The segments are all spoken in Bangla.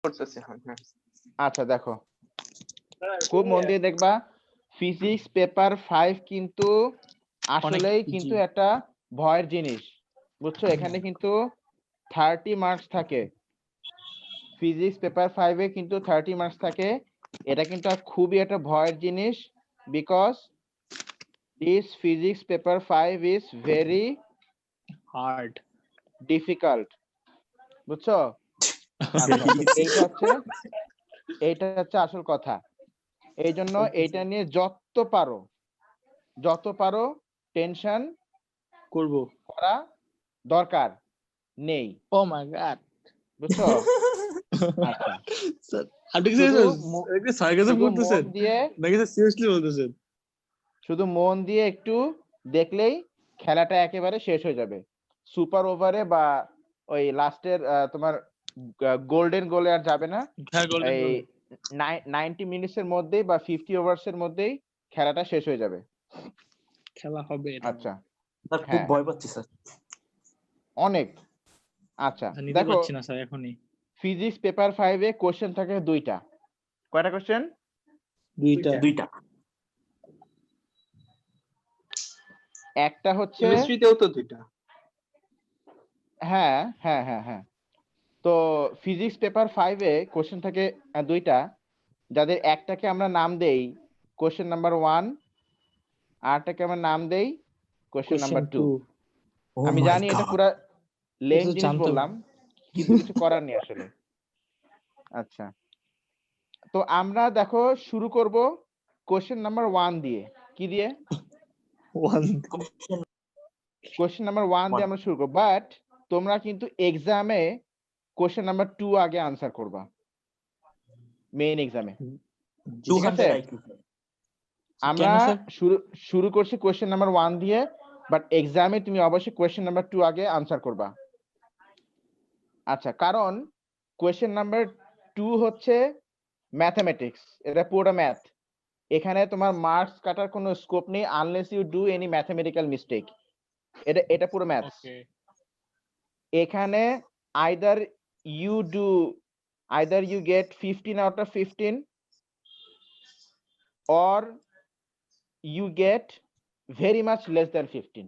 করতেছি, হ্যাঁ হ্যাঁ। আচ্ছা দেখো, খুব মন দিয়ে দেখবা, ফিজিক্স পেপার 5 কিন্তু আসলেই কিন্তু একটা ভয়ের জিনিস, বুঝছো? এখানে কিন্তু 30 মার্কস থাকে, ফিজিক্স পেপার 5 এ কিন্তু 30 মার্কস থাকে। এটা কিন্তু খুবই একটা ভয়ের জিনিস, because this physics paper 5 is very hard. Difficult, বুঝছো? আচ্ছা, তো এইটা হচ্ছে আসল কথা। এই জন্য এইটা নিয়ে যত পারো টেনশন করব করা দরকার নেই, ও মাই গড। বুঝছো? আচ্ছা, স্যার আপনি কি শুধু একটা সার্কাসম শুধু করতেছেন মন দিয়ে নাকি স্যার সিরিয়াসলি বলতেছেন? শুধু মন দিয়ে একটু দেখলেই খেলাটা একেবারে শেষ হয়ে যাবে। সুপার ওভারে বা ওই লাস্টের তোমার গোল্ডেন গোলে আর যাবে না। হ্যাঁ, গোল্ডেন এই গোল 90 মিনিটসের মধ্যেই বা 50 ওভার্সের মধ্যেই খেলাটা শেষ হয়ে যাবে। খেলা হবে এটা। আচ্ছা, স্যার খুব হ্যাঁ ভয় পাচ্ছি স্যার। অনেক। আচ্ছা নিতে দেখো, পারছি না স্যার এখনই। ফিজিক্স পেপার 5 এ কোশ্চেন থাকে দুইটা। কয়টা কোশ্চেন? দুইটা। একটা হচ্ছে, কেমিস্ট্রিতেও তো দুইটা। হ্যাঁ হ্যাঁ হ্যাঁ হ্যাঁ, তো ফিজিক্স পেপার 5 এ কোশ্চেন থাকে দুইটা, যাদের একটাকে আমরা নাম দেই কোশ্চেন নাম্বার 1, আরটাকে আমরা নাম দেই কোশ্চেন নাম্বার 2। ও আমি মাই জানি এটা গড। পুরা লেম এটা জিনিস জানতাম। বললাম, কিন্তু কিছু করার নেই আসলে। আচ্ছা, তো আমরা দেখো শুরু করব কোশ্চেন নাম্বার 1 দিয়ে। কি দিয়ে? কোশ্চেন নাম্বার 1 দিয়ে আমরা শুরু করব, বাট তোমরা কিন্তু এক্সামে কোশ্চেন নাম্বার 2 আগে আনসার করবা, মেইন এক্সামে। ঠিক আছে, 200 IQ স্যার। আমরা স্যার? শুরু করছি কোশ্চেন নাম্বার 1 দিয়ে, বাট এক্সামে তুমি অবশ্যই কোশ্চেন নাম্বার 2 আগে আনসার করবা। আচ্ছা, কারণ কোশ্চেন নাম্বার 2 হচ্ছে ম্যাথমেটিক্স, এটা পুরোটা ম্যাথ। এখানে তোমার মার্কস কাটার কোনো স্কোপ নেই unless you do any mathematical mistake. এটা পুরো ম্যাথস। ওকে। এখানে either you get 15 out of 15 or you get very much less than 15,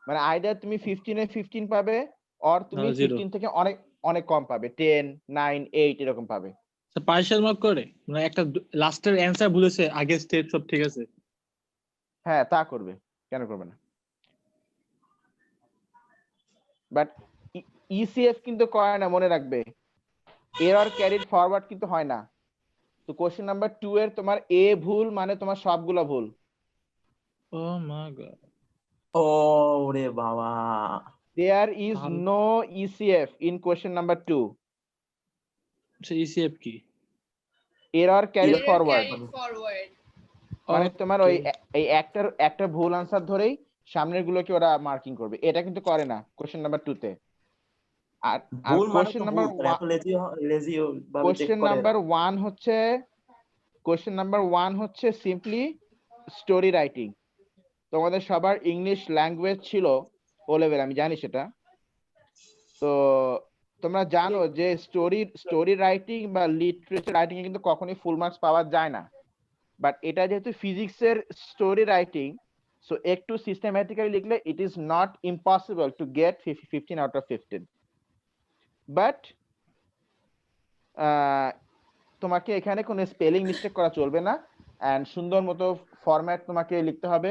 মানে আইদার তুমি 15 এ 15 পাবে, or তুমি 15 থেকে অনেক অনেক কম পাবে, 10, 9, 8 এরকম পাবে। স্যার পার্শিয়াল মার্ক করে, মানে একটা লাস্টের অ্যানসার ভুলেছে, আগের স্টেপ সব ঠিক আছে। হ্যাঁ, তা করবে, কেন করবে না? বাট ইসিএফ কিন্তু করে না, মনে রাখবে, এরর ক্যারিড ফরওয়ার্ড কিন্তু হয় না। তো কোশ্চেন নাম্বার 2 এর তোমার এ ভুল মানে তোমার সবগুলো ভুল। ও মাই গড। ও রে বাবা। There is no ECF in question number 2. আচ্ছা, ইসিএফ কি? Error carried forward, মানে তোমার ওই এই একটা ভুল আনসার ধরেই সামনের গুলোকে ওরা মার্কিং করবে, এটা কিন্তু করে না কোশ্চেন নাম্বার 2 তে। আর ভুল মানে কোশ্চেন তো নাম্বার ভুল, এত লেজি ভাবে চেক কোশ্চেন করে নাম্বার এরা। 1 হচ্ছে সিম্পলি স্টোরি রাইটিং। তোমাদের সবার ইংলিশ ল্যাঙ্গুয়েজ ছিল ও লেভেল, আমি জানি সেটা। তো তোমরা জানো যে স্টোরি রাইটিং বা লিটারেচার রাইটিং এ কিন্তু কখনোই ফুল মার্কস পাওয়া যায় না। বাট এটা যেহেতু ফিজিক্সের স্টোরি রাইটিং, সো একটু সিস্টেম্যাটিক্যালি লিখলে it is not impossible to get 15 out of 15। But তোমাকে এখানে কোনো স্পেলিং মিস্টেক করা চলবে না, এন্ড সুন্দর মতো ফরম্যাট তোমাকে লিখতে হবে,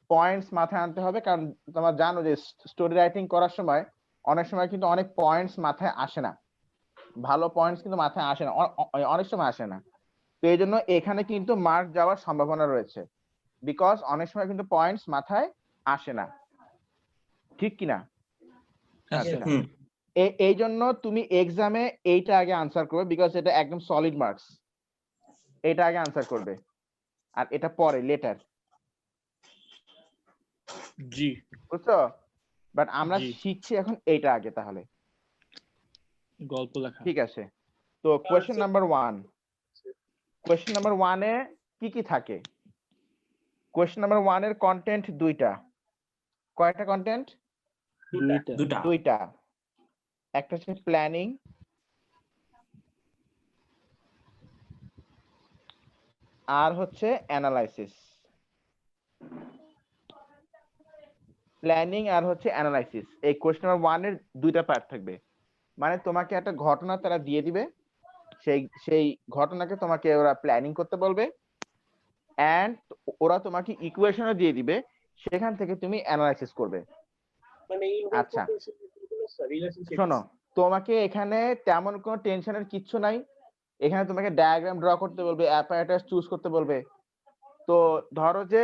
পয়েন্টস মাথায় আনতে হবে। কারণ তোমরা জানো যে স্টোরি রাইটিং করার সময় অনেক সময় কিন্তু অনেক পয়েন্টস মাথায় আসে না, ভালো পয়েন্টস কিন্তু মাথায় আসে না, অনেক সময় আসে না। তো এই জন্য এখানে কিন্তু মার্ক যাওয়ার সম্ভাবনা রয়েছে, বিকজ অনেক সময় কিন্তু পয়েন্টস মাথায় আসে না, ঠিক কিনা? আচ্ছা, এই জন্য তুমি এক্সামে এইটা আগে আনসার করবে, বিকজ এটা একদম সলিড মার্কস, এটা আগে আনসার করবে, আর এটা পরে লেটার। জি, বুঝছো? বাট আমরা শিখছি এখন এইটা আগে, তাহলে গল্প লেখা। ঠিক আছে। তো কোয়েশ্চেন নাম্বার 1 এ কি কি থাকে? কোয়েশ্চেন নাম্বার 1 এর কন্টেন্ট দুইটা। কয়টা কন্টেন্ট? দুইটা। দুইটা। একটা হচ্ছে প্ল্যানিং, আর হচ্ছে অ্যানালাইসিস। প্ল্যানিং আর হচ্ছে অ্যানালাইসিস, এই কোয়েশ্চন নাম্বার 1 এর দুইটা পার্ট থাকবে। মানে তোমাকে একটা ঘটনা তারা দিয়ে দিবে, সেই ঘটনাকে তোমাকে ওরা প্ল্যানিং করতে বলবে, এন্ড ওরা তোমাকে ইকুয়েশনও দিয়ে দিবে, সেখান থেকে তুমি অ্যানালাইসিস করবে। আচ্ছা শোনো, তোমাকে এখানে তেমন কোনো টেনশনের কিচ্ছু নাই। এখানে তোমাকে ডায়াগ্রাম ড্র করতে বলবে, অ্যাপারেটাস চুজ করতে বলবে। তো ধরো যে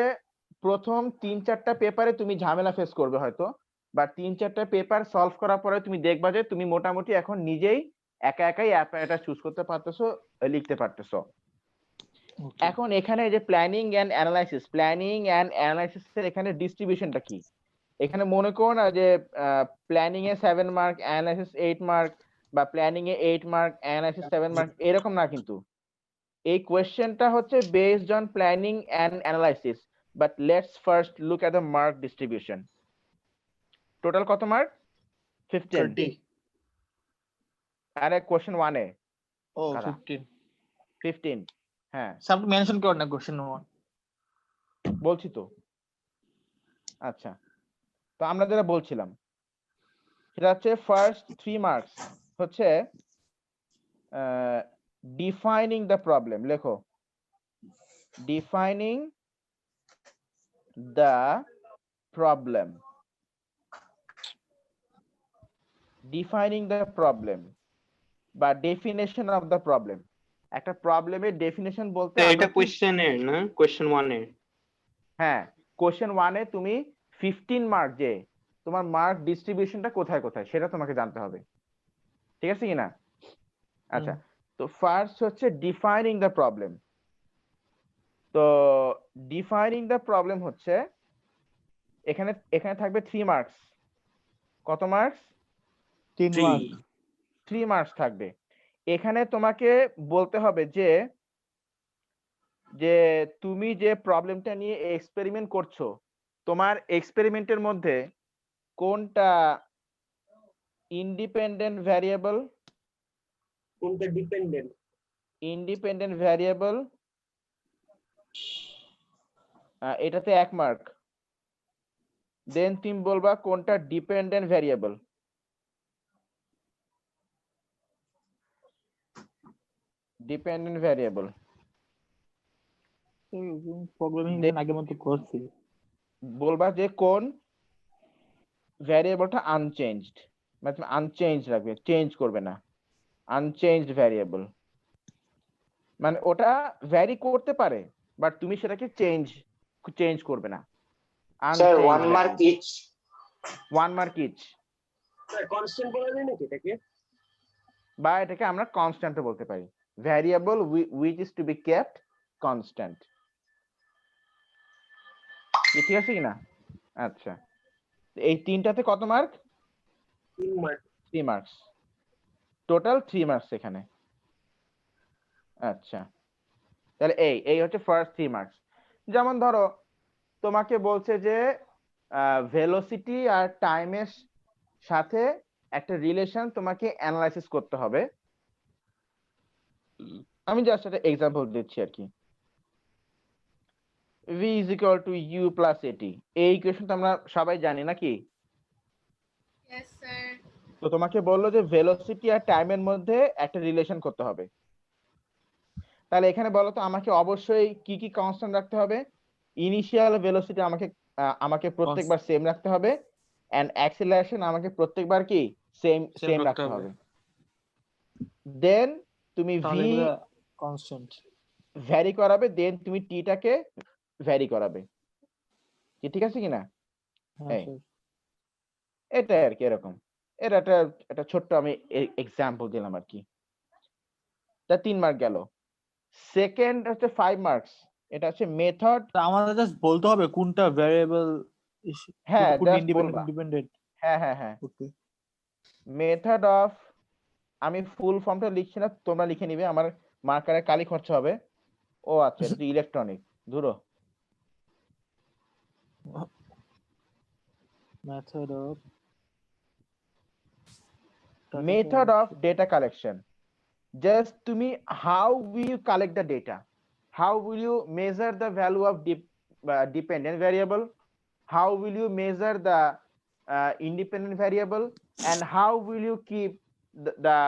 প্রথম 3-4টা পেপারে তুমি ঝামেলা ফেস করবে হয়তো, বা 3-4টা পেপার সলভ করার পরে তুমি দেখবা যে তুমি মোটামুটি এখন নিজেই একা একাই অ্যাপারেটাস চুজ করতে পারতেছো, লিখতে পারতেছো। এখন এখানে যে প্ল্যানিং এন্ড অ্যানালাইসিস এর এখানে ডিস্ট্রিবিউশনটা কি? এখানে মনে করো না যে প্ল্যানিং এ 7 মার্ক, অ্যানালাইসিস 8 মার্ক, বা প্ল্যানিং এ 8 মার্ক, অ্যানালাইসিস 7 মার্ক, এরকম না কিন্তু। এই কোয়েশ্চেনটা হচ্ছে based on planning and analysis, but let's first look at the mark distribution. Total কত মার্ক? 15। 30 আরে কোশ্চেন 1 এ ও কারা? 15। হ্যাঁ সব মেনশন করো না কোশ্চেন নাম্বার। বলছি তো। আচ্ছা, তো আমরা যেটা বলছিলাম সেটা হচ্ছে ফার্স্ট 3 মার্কস হচ্ছে ডিফাইনিং দ্য প্রবলেম। লেখো defining the problem. Defining the problem বা ডেফিনেশন অফ দ্য প্রবলেম। একটা প্রবলেমের ডেফিনেশন বলতে এটা আমরা কি- কোশ্চেন এর না, কোশ্চেন 1 এর। হ্যাঁ, কোশ্চেন 1 এ তুমি 15 মার্ক, যে তোমার মার্ক ডিস্ট্রিবিউশনটা কোথায় কোথায় সেটা তোমাকে জানতে হবে, ঠিক আছে কিনা? আচ্ছা, তো ফার্স্ট হচ্ছে ডিফাইনিং দ্য প্রবলেম। তো ডিফাইনিং দ্য প্রবলেম হচ্ছে এখানে এখানে থাকবে 3 মার্কস। কত মার্কস? 3 মার্ক। 3 মার্কস থাকবে। এখানে তোমাকে বলতে হবে যে যে তুমি যে প্রবলেমটা নিয়ে এক্সপেরিমেন্ট করছো, তোমার এক্সপেরিমেন্টের মধ্যে কোনটা ইন্ডিপেন্ডেন্ট ভ্যারিয়েবল, কোনটা ডিপেন্ডেন্ট? ইন্ডিপেন্ডেন্ট ভ্যারিয়েবল, এটাতে 1 মার্ক। দেন তুমি বলবা কোনটা ডিপেন্ডেন্ট ভ্যারিয়েবল। ডিপেন্ডেন্ট ভ্যারিয়েবল প্রবলেমিং আগের মতো করছি। বলবা যে কোন ভ্যারিয়েবলটা আনচেঞ্জড, মানে তুমি আনচেঞ্জ রাখবে, চেঞ্জ করবে না। আনচেঞ্জড ভ্যারিয়েবল মানে ওটা ভ্যারি করতে পারে, বাট তুমি সেটাকে চেঞ্জ করবে না। Sir 1 mark each. 1 mark each, sir constant বলা যায় নাকি এটাকে? বা এটাকে আমরা কনস্ট্যান্ট বলতে পারি। Variable which is to be kept constant. ঠিক আছে কিনা? আচ্ছা, এই তিনটাতে কত mark? 3 mark. 3 marks, total 3 marks এখানে। আচ্ছা, তাহলে এই হচ্ছে ফার্স্ট 3 মার্কস। যেমন ধরো তোমাকে বলছে যে ভেলোসিটি আর টাইমের সাথে একটা রিলেশন তোমাকে অ্যানালাইসিস করতে হবে। আমি জাস্ট একটা এক্সাম্পল দিচ্ছি আর কি। v is equal to u plus at, এই ইকুয়েশন তো আমরা সবাই জানি নাকি? Yes, sir. তো তোমাকে বললো যে ভেলোসিটি আর টাইমের মধ্যে একটা রিলেশন করতে হবে। তাহলে এখানে বলো তো আমাকে অবশ্যই কি কি কনস্ট্যান্ট রাখতে হবে? ইনিশিয়াল ভেলোসিটি আমাকে প্রত্যেকবার সেম রাখতে হবে, এন্ড অ্যাক্সিলারেশন আমাকে প্রত্যেকবার কি সেম রাখতে হবে। দেন তুমি v কনস্ট্যান্ট ভ্যারি করাবে, দেন তুমি t টাকে ভ্যারি করাবে। ঠিক আছে কিনা? এই এটা আর কি, এরকম। এটা একটা ছোট্ট আমি এক্সাম্পল দিলাম আর কি। তা 3 মার্ক গেল। সেকেন্ড হচ্ছে 5 মার্কস, এটা হচ্ছে মেথড। আমাদের জাস্ট বলতে হবে কোনটা ভ্যারিয়েবল, হ্যাঁ, কোন just ইন্ডিপেন্ডেন্ট বলবা। ডিপেন্ডেন্ট। হ্যাঁ মেথড অফ, আমি ফুল ফর্মটা লিখছি না, তোমরা লিখে নিবে, আমার মার্কারে কালি খরচা হবে। ও আচ্ছা, এটা তো ইলেকট্রনিক, ধরো। Method of data collection, just তুমি how will collect the data, How will you measure the value of dependent variable? How will you measure the independent variable? And how will you keep the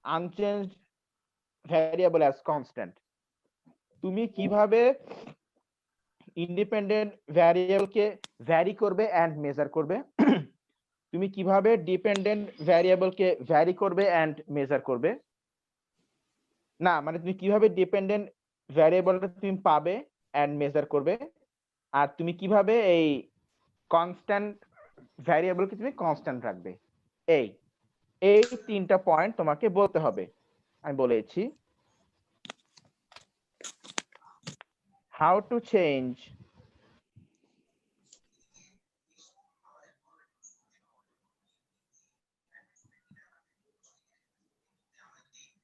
unchanged variable as constant? তুমি কিভাবে ইন্ডিপেন্ডেন্ট ভ্যারিয়েবলকে ভ্যারি করবে এন্ড মেজার করবে? তুমি কিভাবে ডিপেন্ডেন্ট ভ্যারিয়েবলকে ভ্যারি করবে এন্ড মেজার করবে? না, মানে তুমি কিভাবে ডিপেন্ডেন্ট ভ্যারিয়েবলটা তুমি পাবে এন্ড মেজার করবে, আর তুমি কিভাবে এই কনস্ট্যান্ট ভ্যারিয়েবলকে তুমি কনস্ট্যান্ট রাখবে? এই এই তিনটা পয়েন্ট তোমাকে বলতে হবে। আমি বলেছি how to change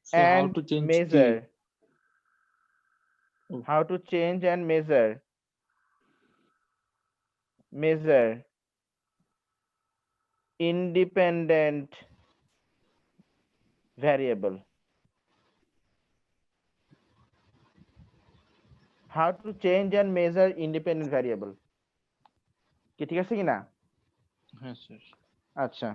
So how and to change measure Oh. how to change and measure independent variable. How to change and measure independent variable. কি ঠিক আছে কি না? হ্যাঁ স্যার। আচ্ছা,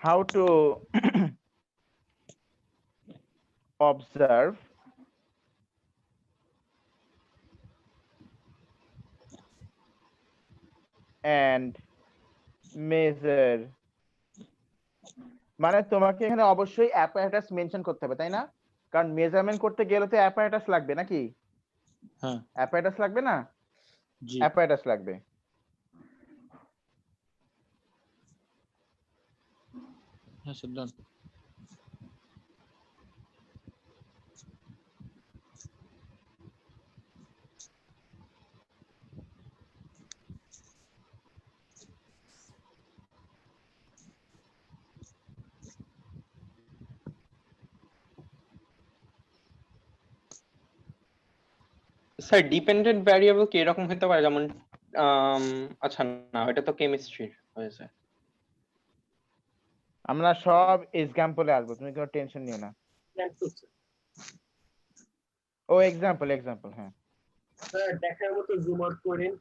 how to observe and measure, মানে তোমাকে এখানে অবশ্যই অ্যাপারেটাস মেনশন করতে হবে, তাই না? কারণ মেজারমেন্ট করতে গেলে তো অ্যাপারেটাস লাগবে নাকি? হ্যাঁ অ্যাপারেটাস লাগবে না? জি অ্যাপারেটাস লাগবে। হ্যাঁ স্যার ডান। স্যার ডিপেন্ডেন্ট ভ্যারিয়েবল কি এরকম হতে পারে, যেমন আচ্ছা না, এটা তো কেমিস্ট্রির হয়েছে। আমরা সব এক্সাম্পলে আসবো, তুমি কোনো টেনশন নিও না। ও এক্সাম্পল হ্যাঁ। স্যার দেখার মতো জুম আউট করেন।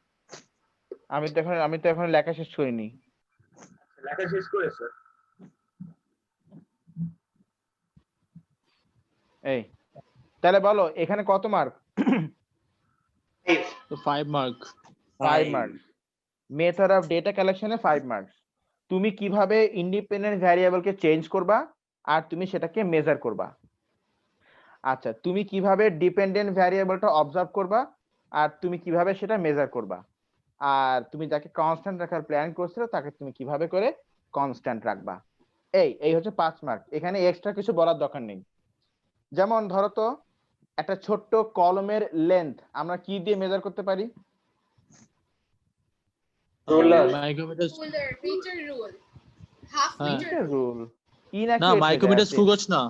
আমি তো এখন লেখা শেষ করিনি। লেখা শেষ করেছে? এই তাহলে বলো এখানে কত মার্ক? তো 5 mark. 5 marks. Method of data কালেকশনে 5 মার্কস। তুমি কিভাবে ইন্ডিপেন্ডেন্ট ভ্যারিয়েবলকে চেঞ্জ করবা আর তুমি সেটাকে মেজার করবা। আচ্ছা, তুমি কিভাবে ডিপেন্ডেন্ট ভ্যারিয়েবলটা অবজার্ভ করবা আর তুমি কিভাবে সেটা মেজার করবা, আর তুমি যাকে কনস্ট্যান্ট রাখার প্ল্যান করছিলে তাকে তুমি কিভাবে করে কনস্ট্যান্ট রাখবা। এই হচ্ছে 5 মার্ক। এখানে এক্সট্রা কিছু বলার দরকার নেই। যেমন ধরো তো একটা ছোট্ট কলমের লেন্থ আমরা কি দিয়ে মেজার করতে পারি? Micrometer. Ruler, meter rule. Half হ্যাঁ। meter metre rule. রুল ই নাকি না মাইক্রোমিটার স্ক্রু গজ না।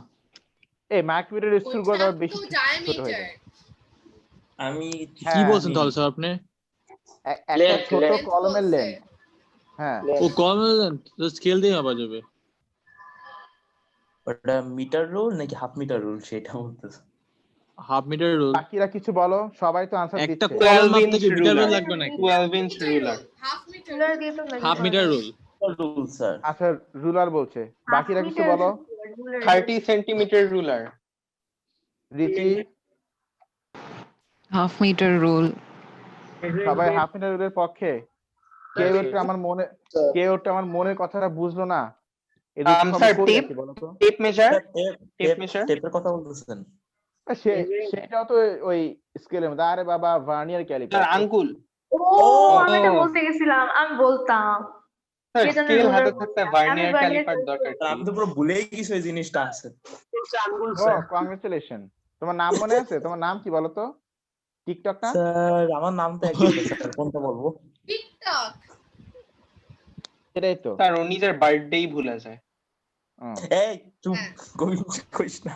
এই মাইক্রোমিটার স্কুল গুলো ওইটা বেশি তো ছোট হয়ে diameter. যায়। আমি কি হ্যাঁ, বলছেন তাহলে স্যার আপনি? একটা Length, ছোট length কলমের বলছে। লেন্থ। হ্যাঁ, ও কম স্কেল দিয়ে মাপা যাবে। ওটা মিটার রুল নাকি হাফ মিটার রুল সেটা বলতেছে। Half metre rule. বাকিরা কিছু বলো, সবাই তো আনসার একটা দিচ্ছে। 12 কলম inch থেকে মিটার রুল ruler, লাগবে নাকি? 12 inch Meter ruler. rule. Half meter ruler rule. দিয়ে তো মেজার হাফ করা মিটার যায়। রুল। Rule sir. আচ্ছা, রুলার বলছে, বাকিরা কিছু বলো। 30 centimeter ruler. Richi, half meter rule. সবাই হাফ মিটার রুলের পক্ষে? কেউ একটু আমার মনের কথাটা বুঝলো না। এদের সব স্যার, কই tape? আছে বলো তো? Tape measure? Tape measure? টেপের কথা বলতেছেন? সেটাও তো ওই স্কেলের মধ্যে। আরে বাবা, ভার্নিয়ার স্যার ক্যালিপার। আঙ্গুল। ও আমি এটা বলতে গেছিলাম, আমি বলতাম স্যার কে জানে স্কেল ruler হাতে বলছে। থাকতে আমি ভার্নিয়ার vernier ক্যালিপার calipar দরকার স্যার, আমি কি? তো পুরো ভুলেই গেছি ওই জিনিসটা আছে। আঙ্গুল ও স্যার। কংগ্রেচুলেশন। তোমার নাম মনে আছে? তোমার নাম কি বলো তো? টিকটক না? স্যার আমার নাম তো একই স্যার, কোনটা বলবো? TikTok. সেটাই তো। স্যার ও নিজের বার্থডেই ভুলে যায়। এই চুপ, হ্যাঁ। কইস না।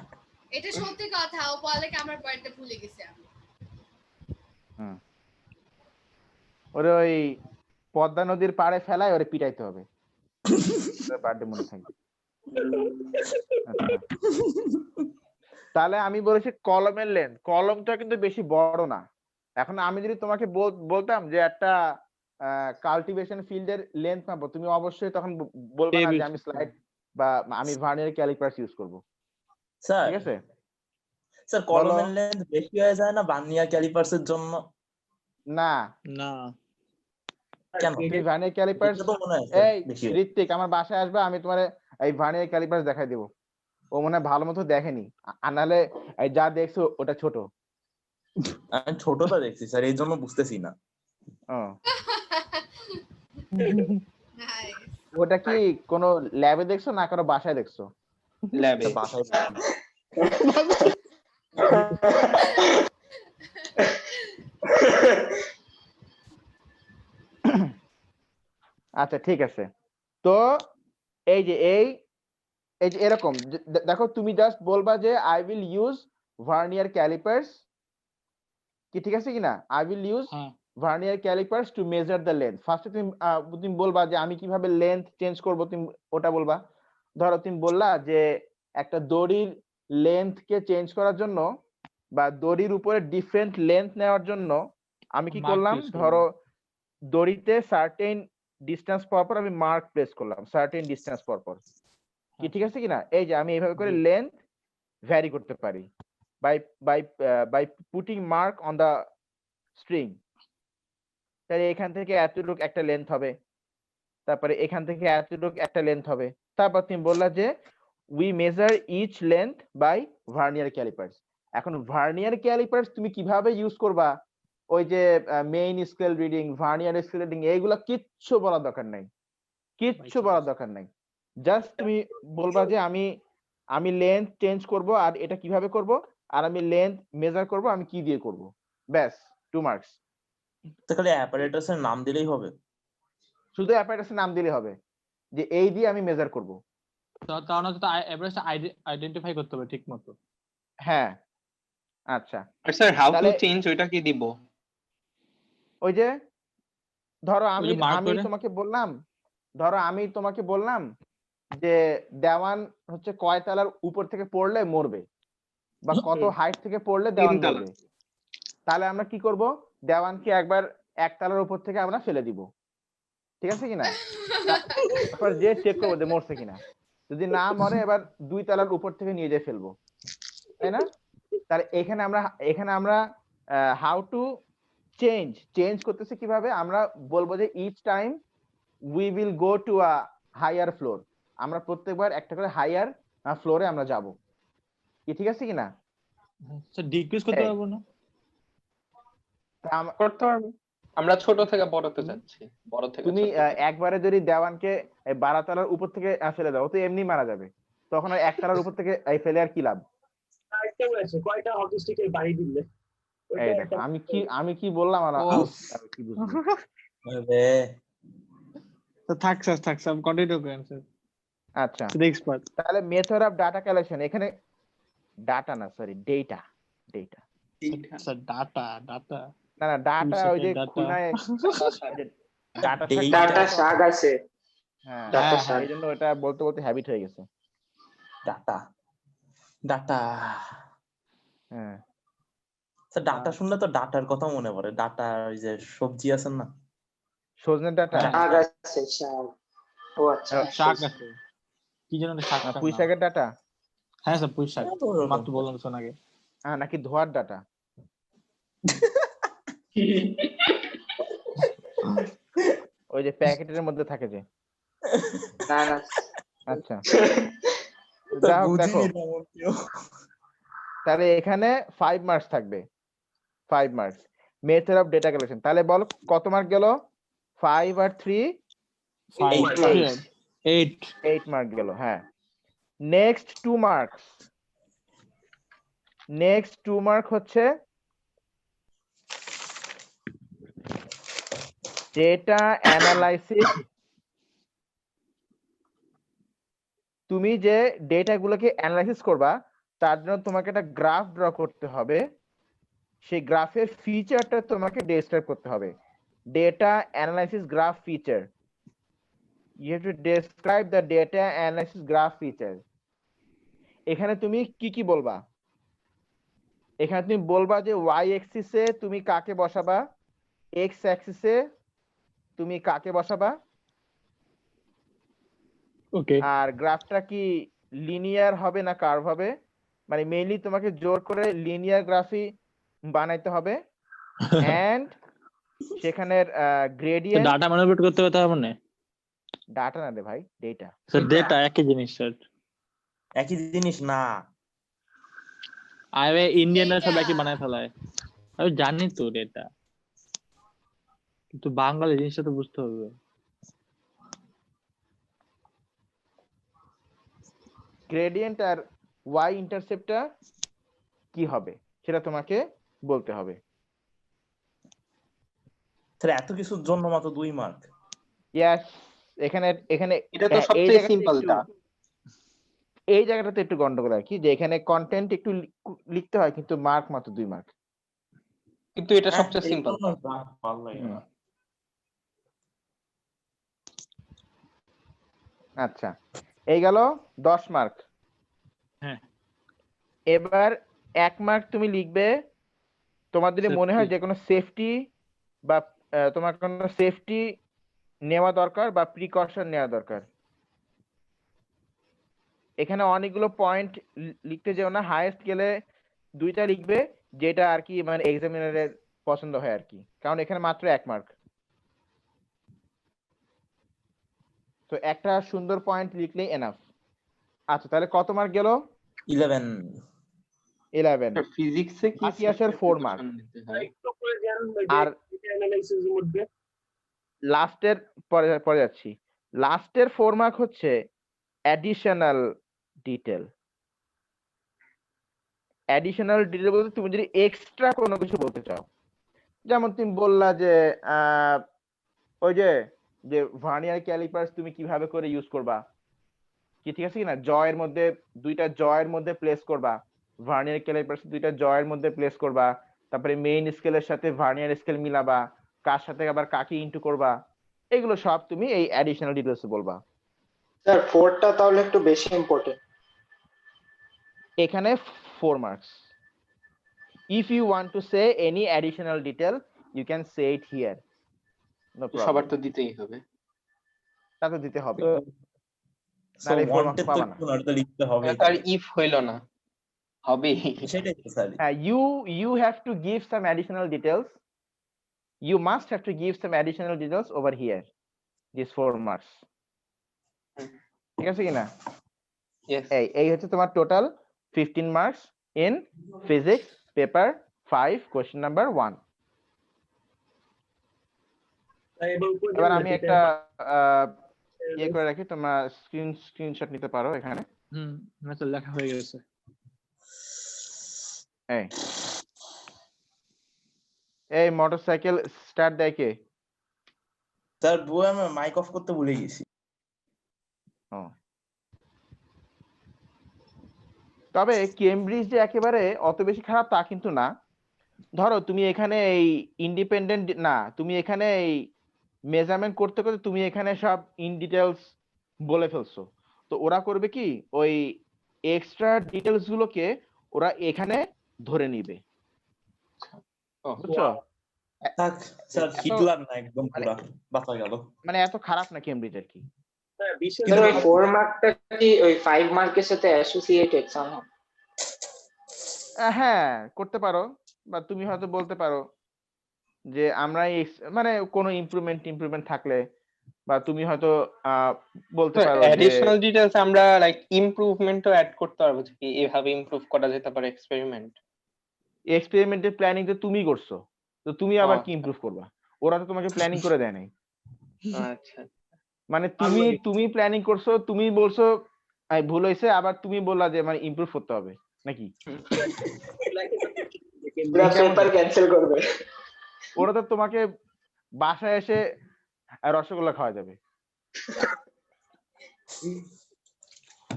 এটা সত্যি কথা, ও বলে কি আমার বার্থডে ভুলে গেছে আমি। ওরে ওই পদ্মা নদীর পাড়ে ফেলায় ওরে পিটাইতে হবে। বার্থডে মনে থাকবে। আচ্ছা তাহলে আমি বলেছি কলমের লেন্থ, কলমটা কিন্তু বেশি বড় না। এখন আমি যদি তোমাকে বলতাম যে একটা কাল্টিভেশন ফিল্ডের লেন্থ মাপো, তুমি অবশ্যই তখন বলবে না যে আমি স্লাইড বা আমি ভার্নিয়ার ক্যালিপার্স ইউজ করব, স্যার ঠিক আছে? স্যার কলমের লেন্থ বেশি হয়ে যায় না ভার্নিয়ার ক্যালিপার্সের জন্য? না না কেন? তুমি ভার্নিয়ার ক্যালিপার্স, এটা তো মনে হয় এই বেশি। ঋত্বিক আমার বাসায় আসবে, আমি তোমার এই ভার্নিয়ার ক্যালিপার্স দেখাই দেবো। ও মনে হয় ভালো মতো দেখেনি, আনালে এই যা দেখছো ওটা ছোট। আমি ছোটটা দেখছি স্যার, এই জন্য বুঝতেছি না। ও Nice. ওটা কি কোনো ল্যাবে দেখছো না কারো বাসায় দেখছো? ল্যাবে। বাসায় আচ্ছা ঠিক আছে। তো এই যে এরকম দেখো, তুমি জাস্ট বলবা যে I will use vernier callipers, কি ঠিক আছে কিনা? আই উইল ইউজ হ্যাঁ vernier callipers two measure the length. ফার্স্টে তুমি বলবা যে আমি কিভাবে লেন্থ চেঞ্জ করব, তুমি ওটা বলবা। ধরো তুমি বললা যে একটা দড়ির লেন্থ কে চেঞ্জ করার জন্য বা দড়ির উপরে ডিফারেন্ট লেন্থ নেওয়ার জন্য আমি কি Mark করলাম, place করবো। ধরো দড়িতে সার্টেন ডিসটেন্স পর পর আমি মার্ক প্লেস করলাম, সার্টেন ডিসটেন্স পর পর, কি ঠিক আছে কিনা? এই যে আমি এইভাবে করে লেন্থ ভ্যারি করতে পারি by by by putting mark on the string. তাহলে এখান থেকে এতটুকু একটা লেন্থ হবে, তারপরে এখান থেকে এতটুকু একটা লেন্থ হবে। তারপর তুমি বললা যে we measure each length by vernier callipers. এখন ভার্নিয়ার ক্যালিপার্স তুমি কিভাবে ইউজ করবা, ওই যে main scale reading, vernier scale reading, এইগুলা কিচ্ছু বলার দরকার নাই, কিচ্ছু বলার দরকার নাই। জাস্ট তুমি বলবা যে আমি লেন্থ চেঞ্জ করব, আর এটা কিভাবে করব, আর আমি লেন্থ মেজার করব, আমি কি দিয়ে করব, ব্যাস 2 মার্কস। তো খালি অ্যাপারেটাসের নাম দিলেই হবে? শুধু অ্যাপারেটাসের নাম দিলে হবে যে এই দিয়ে আমি মেজার করব। কারণ হচ্ছে এভারেজটা আইডেন্টিফাই করতে হবে ঠিক মতো। হ্যাঁ আচ্ছা, আর স্যার হাউ টু তাহলে- চেঞ্জ ওইটা কি দিব? ওই যে ধরো ওই যে mark আমি করে? তোমাকে বললাম যে দেওয়ান হচ্ছে কয় তলার উপর থেকে পড়লে মরবে, বা কত হাইট থেকে পড়লে দেওয়ান 3 তলা। মরবে। তাহলে আমরা কি করব, দেওয়ানকে একবার 1 তলার উপর থেকে আমরা ফেলে দিব, ঠিক আছে কিনা? তারপর যে চেক করবো যে মরছে কিনা, যদি না মরে এবার 2 তলার উপর থেকে নিয়ে যেয়ে ফেলবো, তাই না? তাহলে এখানে আমরা হাউ টু চেঞ্জ করতেছি কিভাবে, আমরা বলবো যে each time we will go to a higher floor, আমরা প্রত্যেকবার একটা করে হায়ার ফ্লোরে আমরা যাব, কি ঠিক আছে কিনা? স্যার ডিক্রিজ করতে এই। পারবো না? করতে পারবো। আমরা ছোট থেকে বড়তে যাচ্ছি, বড় থেকে তুমি ছোটতে। একবারে যদি দেওয়ানকে 12 তলার উপর থেকে ফেলে দাও, তো এমনি মারা যাবে, তখন আর 1 তলার উপর থেকে ফেলে আর কি লাভ? আরেকটা বলেছে কয়টা হকি স্টিকের বাড়ি দিলে? এই দেখো আমি কি বললাম, আর আর কি বুঝলি? আরে তো থাক স্যার কন্টিনিউ করেন স্যার। আচ্ছা এক্সপার্ট। তাহলে মেথড অফ ডাটা কালেকশন, এখানে ডাটা না সরি ডেটা, স্যার ডাটা না ডাটা ওই যে data। খুলনায় ডাটা ডাটা শাক আছে। হ্যাঁ data হ্যাঁ, এই জন্য এটা বলতে বলতে হ্যাবিট হয়ে গেছে। ডাটা হ্যাঁ স্যার ডাটা শুনলে তো ডাটার কথা মনে পড়ে। ডাটা ওই যে সবজি আছে না? সজনের ডাটা, হ্যাঁ। শাক আছে শাক। ও আচ্ছা শাক আছে। কি যেন একটা শাক পুঁই শাকের ডাটা, হ্যাঁ স্যার পুঁই শাক। হ্যাঁ, তো ওরকম। মাত্র বললাম শোন আগে। নাকি ধোয়ার ডাটা? ওই যে প্যাকেটের মধ্যে থাকে যে, না না আচ্ছা তো যাই হোক, দেখো বুঝিনি তেমন কেউ। তাহলে এখানে 5 মার্কস থাকবে, 5 marks method of data collection. তাহলে বলো কত মার্ক গেল? 5 আর 3 8 মার্ক গেল। হ্যাঁ নেক্সট 2 মার্ক হচ্ছে ডেটা অ্যানালাইসিস। তুমি যে ডেটা গুলোকে অ্যানালাইসিস করবা তার জন্য তোমাকে একটা গ্রাফ ড্র করতে হবে, সেই গ্রাফের ফিচারটা তোমাকে ডেসক্রাইব করতে হবে। Data analysis graph feature, you have to describe the data analysis graph feature. এখানে তুমি কি বলবা? এখানে তুমি বলবা যে y axis এ তুমি কাকে বসাবা, x axis এ তুমি কাকে বসাবা, ওকে আর গ্রাফটা কি লিনিয়ার হবে না কার্ভ হবে, মানে মেইনলি তোমাকে জোর করে লিনিয়ার গ্রাফই বানাইতে হবে এন্ড সেখানের গ্রেডিয়েন্ট ডাটা ম্যানিপুলেট করতে করতে হবে না ডাটা না রে ভাই, ডেটা। স্যার ডেটা একই জিনিস স্যার একই জিনিস না। আরে ইন্ডিয়ানরা সব Data। একই বানায় ফেলায় আমি জানি তো ডেটা কিন্তু বাঙালি জিনিসটা তো বুঝতে হবে গ্রেডিয়েন্ট আর y ইন্টারসেপ্টটা কি হবে সেটা তোমাকে বলতে হবে। স্যার এত কিছুর জন্য মাত্র 2 মার্ক? ইয়েস, এখানে এখানে এটা তো এই সবচেয়ে জায়গাটা সিম্পলটা। এই জায়গাটাতে একটু গন্ডগোল আর কি, যে এখানে কন্টেন্ট একটু লিখতে হয় কিন্তু মার্ক মাত্র 2 মার্ক। কিন্তু এটা সবচেয়ে সিম্পল। ভালো লাগে না। আচ্ছা, এই গেল 10 মার্ক। হ্যাঁ এবার 1 মার্ক তুমি লিখবে তোমার যদি মনে হয় Safety। যে কোনো সেফটি বা তোমার কোনো সেফটি নেওয়া দরকার বা প্রিকশন নেওয়া দরকার। এখানে অনেকগুলো পয়েন্ট লিখতে যেও না, হাইয়েস্ট গেলে 2টা লিখবে যেটা আর কি মানে এক্সামিনারের পছন্দ হয় আর কি, কারণ এখানে মাত্র 1 মার্ক। তো একটা সুন্দর পয়েন্ট লিখলেই এনাফ। আচ্ছা তাহলে কত মার্ক গেল? 11। 11। ফিজিক্সে কি বাকি আছে 4 মার্ক। নিতে হয়? আর অ্যানালাইসিসের মধ্যে লাস্টের পরে যাচ্ছি, লাস্টের 4 মার্ক হচ্ছে অ্যাডিশনাল ডিটেল। অ্যাডিশনাল ডিটেল বলতে তুমি যদি এক্সট্রা কোনো কিছু বলতে চাও, যেমন তুমি বললা যে ওই যে ভার্নিয়ার ক্যালিপার্স তুমি কিভাবে করে ইউজ করবা, কি ঠিক আছে কিনা, জয়ের মধ্যে 2টা জয়ের মধ্যে প্লেস করবা, ভার্নিয়ার ক্যালিপার্স 2টা জয়ের মধ্যে প্লেস করবা, তারপরে মেইন স্কেলের সাথে ভার্নিয়ার স্কেল মিলাবা, কার সাথে আবার কাকে ইনটু করবা, এগুলো সব তুমি এই অ্যাডিশনাল ডিটেলস বলবা। স্যার 4টা তাহলে একটু বেশি ইম্পর্টেন্ট। এখানে 4 marks. If you want to say any additional detail you can say it here, no problem. সবার তো দিতেই হবে। তা তো দিতে হবে, সো নালে 4 মার্কস ওয়ান্টেড তো পাবা না। একটু নড়তে লিখতে হবে। তার ইফ হইল না, হবে। সেটাই তো sir. You have to give some additional details. You must have to give some additional details over here. These 4 marks. ঠিক আছে কিনা? Yes. এই হচ্ছে তোমার total 15 marks in physics paper 5 question number 1. এবার আমি একটা ইয়ে করে রাখি, তোমরা স্ক্রিনশট নিতে পারো এখানে। তো লেখা হয়ে গেছে। এই মোটরসাইকেল স্টার্ট দেয় কে? স্যার বই আমি মাইক অফ করতে ভুলে গেছি। তবে কেমব্রিজ যে একেবারে অত বেশি খারাপ তা কিন্তু না। ধরো তুমি এখানে এই ইন্ডিপেন্ডেন্ট না, তুমি এখানে এই মেজারমেন্ট করতে করতে তুমি এখানে সব ইন ডিটেলস বলে ফেলছো, তো ওরা করবে কি ওই এক্সট্রা ডিটেলস গুলোকে ওরা এখানে ধরে নিবে, বুঝছো? থাক স্যার, হিটলার না একদম পুরো বাঁচা গেল। মানে এত খারাপ না কেমব্রিজ আর কি। স্যার ওই 4 মার্কটা কি ওই 5 মার্কের সাথে অ্যাসোসিয়েটেড সামহাউ? হ্যাঁ করতে পারো, বা তুমি হয়তো বলতে পারো যে আমরা মানে কোনো ইমপ্রুভমেন্ট থাকলে, বা তুমি হয়তো বলতে পারো যে অ্যাডিশনাল ডিটেইলস আমরা লাইক ইমপ্রুভমেন্টও অ্যাড করতে পারবো, যে কি এভাবে ইমপ্রুভ করা যেতে পারে এক্সপেরিমেন্ট। এক্সপেরিমেন্টের প্ল্যানিং তো তুমি করছো, তো তুমি আবার কি ইমপ্রুভ করবা? ওরা তো তোমাকে প্ল্যানিং করে দেয় নাই। আচ্ছা, মানে তুমি প্ল্যানিং করছো, তুমি বলছো ভুল হয়েছে, আবার তুমি বললা যে মানে ইমপ্রুভ করতে হবে নাকি? পেপার ক্যান্সেল করবে। ওরা তো তোমাকে বাসায় এসে রসগোল্লা খাওয়া যাবে,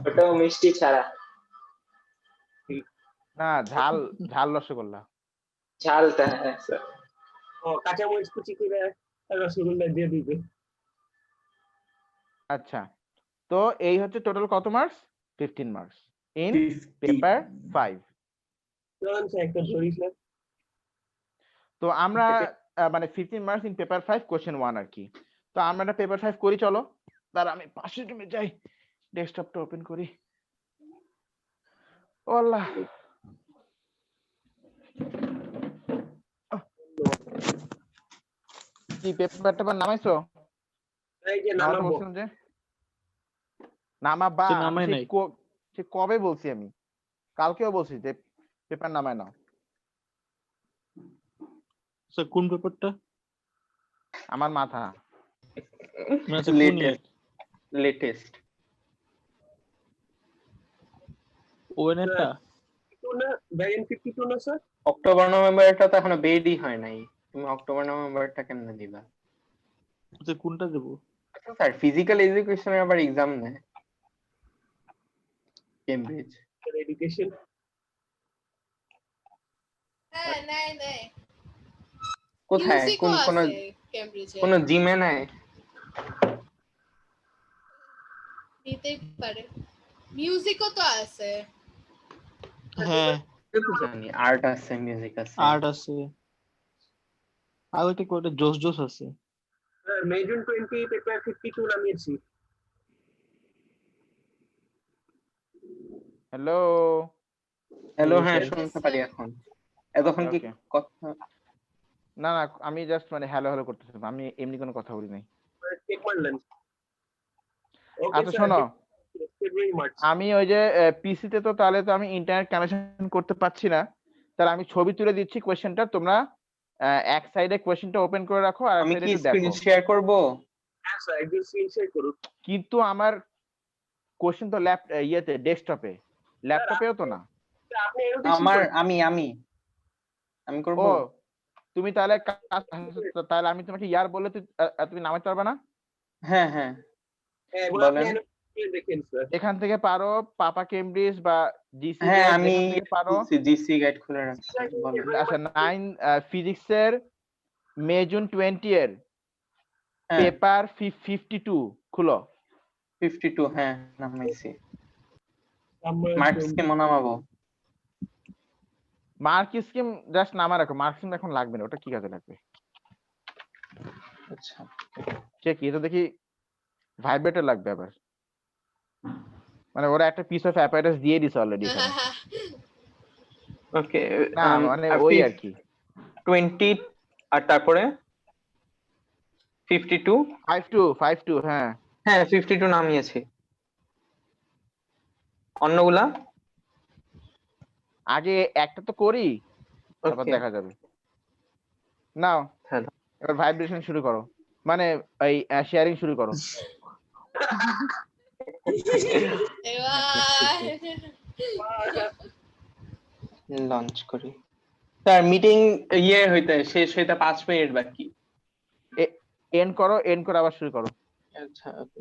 ওটাও মিষ্টি ছাড়া। না ঝাল রসগোল্লা। ঝালটা হ্যাঁ স্যার। ও কাঁচা মরিচ কুচি করে রসগোল্লা দিয়ে দিবে। আচ্ছা, তো এই হচ্ছে টোটাল কত মার্কস? 15 marks in 50 paper 5। তো আমরা মানে 15 মার্কস ইন পেপার 5 কোশ্চেন 1 আর কি। তো আমরা একটা পেপার 5 করি, চলো। তার আমি পাশের রুমে যাই, ডেস্কটপটা ওপেন করি। ও আল্লাহ, কি পেপারটা নামাইছো? নামাতে বলছিলাম যে নামাবা। সে আমি নামায় সেই নাই। সে কবে বলছি, আমি কালকেও বলছি যে পেপার নামায় নাও। স্যার কোন পেপারটা? আমার মাথা। মানে স্যার কোন ইয়ার? লেটেস্ট ওএনএরটা? অক্টোবর নভেম্বরটা তো এখনো বেরই হয় নাই, তুমি অক্টোবর নভেম্বরটা কেমনে দিবা? স্যার কোনটা দেবো? আচ্ছা স্যার, ফিজিক্যাল এডুকেশনের আবার এক্সাম নেয় কেমব্রিজ। হ্যাঁ, নেয় নেয়। কোথায়? মিউজিকও কোন আছে কেমব্রিজে। কোন জিমে নেয়? নিতেই পারে। মিউজিকও তো আছে। হ্যাঁ, এটা তো জানি, আর্ট আছে, মিউজিক আছে। আর্ট আছে, আর ওইটা কোটা জোস আছে। May June 20 paper 52 নামিয়েছি। হ্যালো হ্যালো, হ্যাঁ Yes, শুনতে sir. পারি এখন। এতক্ষণ কি Okay. কথা? না না, আমি জাস্ট মানে হ্যালো হ্যালো করতেছিলাম, আমি এমনি কোনো কথা বলি নাই। চেক মারলেন। আচ্ছা শোনো, আমি ওই যে পিসিতে তো তাহলে তো আমি ইন্টারনেট কানেকশন করতে পারছি না, তাহলে আমি ছবি তুলে দিচ্ছি কোশ্চেনটা, তোমরা এক সাইডে কোশ্চেনটা ওপেন করে রাখো আর এক আমি সাইডে কি একটু স্ক্রিন দেখো। শেয়ার করব? হ্যাঁ স্যার, একজন স্ক্রিন শেয়ার করুন। কিন্তু আমার কোশ্চেন তো ইয়েতে ডেস্কটপে, ল্যাপটপেও তো না। আপনি annotation আমার করুন। আমি করব। ও তুমি তাহলে তাহলে আমি তোমাকে ইয়ার বললে তুমি নামাতে পারবে না? হ্যাঁ হ্যাঁ, হ্যাঁ, এগুলো আপনি বলেন। annotation দেখেন স্যার। এখান থেকে পারো পাপা কেমব্রিজ বা জিসি হ্যাঁ আমি যেখান থেকে পারো। জিসি গাইড খুলে রাখছি, বলেন। আচ্ছা 9 ফিজিক্সের মে জুন 20 এর হ্যাঁ পেপার 52 খুলো। 52, হ্যাঁ নামাইছি। মার্কস কি নামাবো? মার্ক স্কিম জাস্ট নামা রাখো, মার্ক স্কিম এখন লাগবে না, ওটা কি কাজে লাগবে? আচ্ছা সে কি, এটা দেখি ভাইব্রেটর লাগবে আবার, মানে ওরা একটা পিস অফ অ্যাপারেটাস দিয়ে দিছে অলরেডি এখানে। ওকে, না মানে ওই আর কি 20 আর তারপরে 52। 52 হ্যাঁ। হ্যাঁ 52 নামিয়েছি। অন্যগুলা আগে একটা তো করি, তারপর ওকে দেখা যাবে। নাও হ্যালো। এবার ভাইব্রেশন শুরু করো, মানে এই শেয়ারিং শুরু করো। লঞ্চ করি স্যার। মিটিং শেষ হইতে 5 মিনিট বাকি। এন্ড করো, এন্ড করে আবার শুরু করো। আচ্ছা ওকে।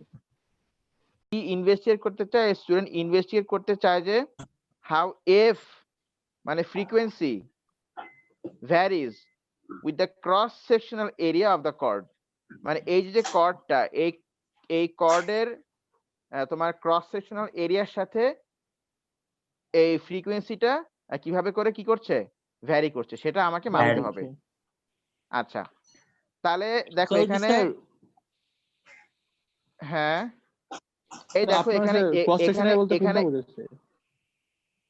কি ইনভেস্টিগেট করতে চায় স্টুডেন্ট? ইনভেস্টিগেট করতে চায় যে হাউ এফ মানে frequency varies with the cross sectional area of the cord, মানে এই যে কর্ডটা, এই কর্ডের তোমার ক্রস সেকশনাল এরিয়ার সাথে এই ফ্রিকোয়েন্সিটা কিভাবে করে কি করছে, ভ্যারি করছে, সেটা আমাকে মাপতে হবে। আচ্ছা তাহলে দেখো এখানে, হ্যাঁ এই দেখো এখানে এখানে এখানে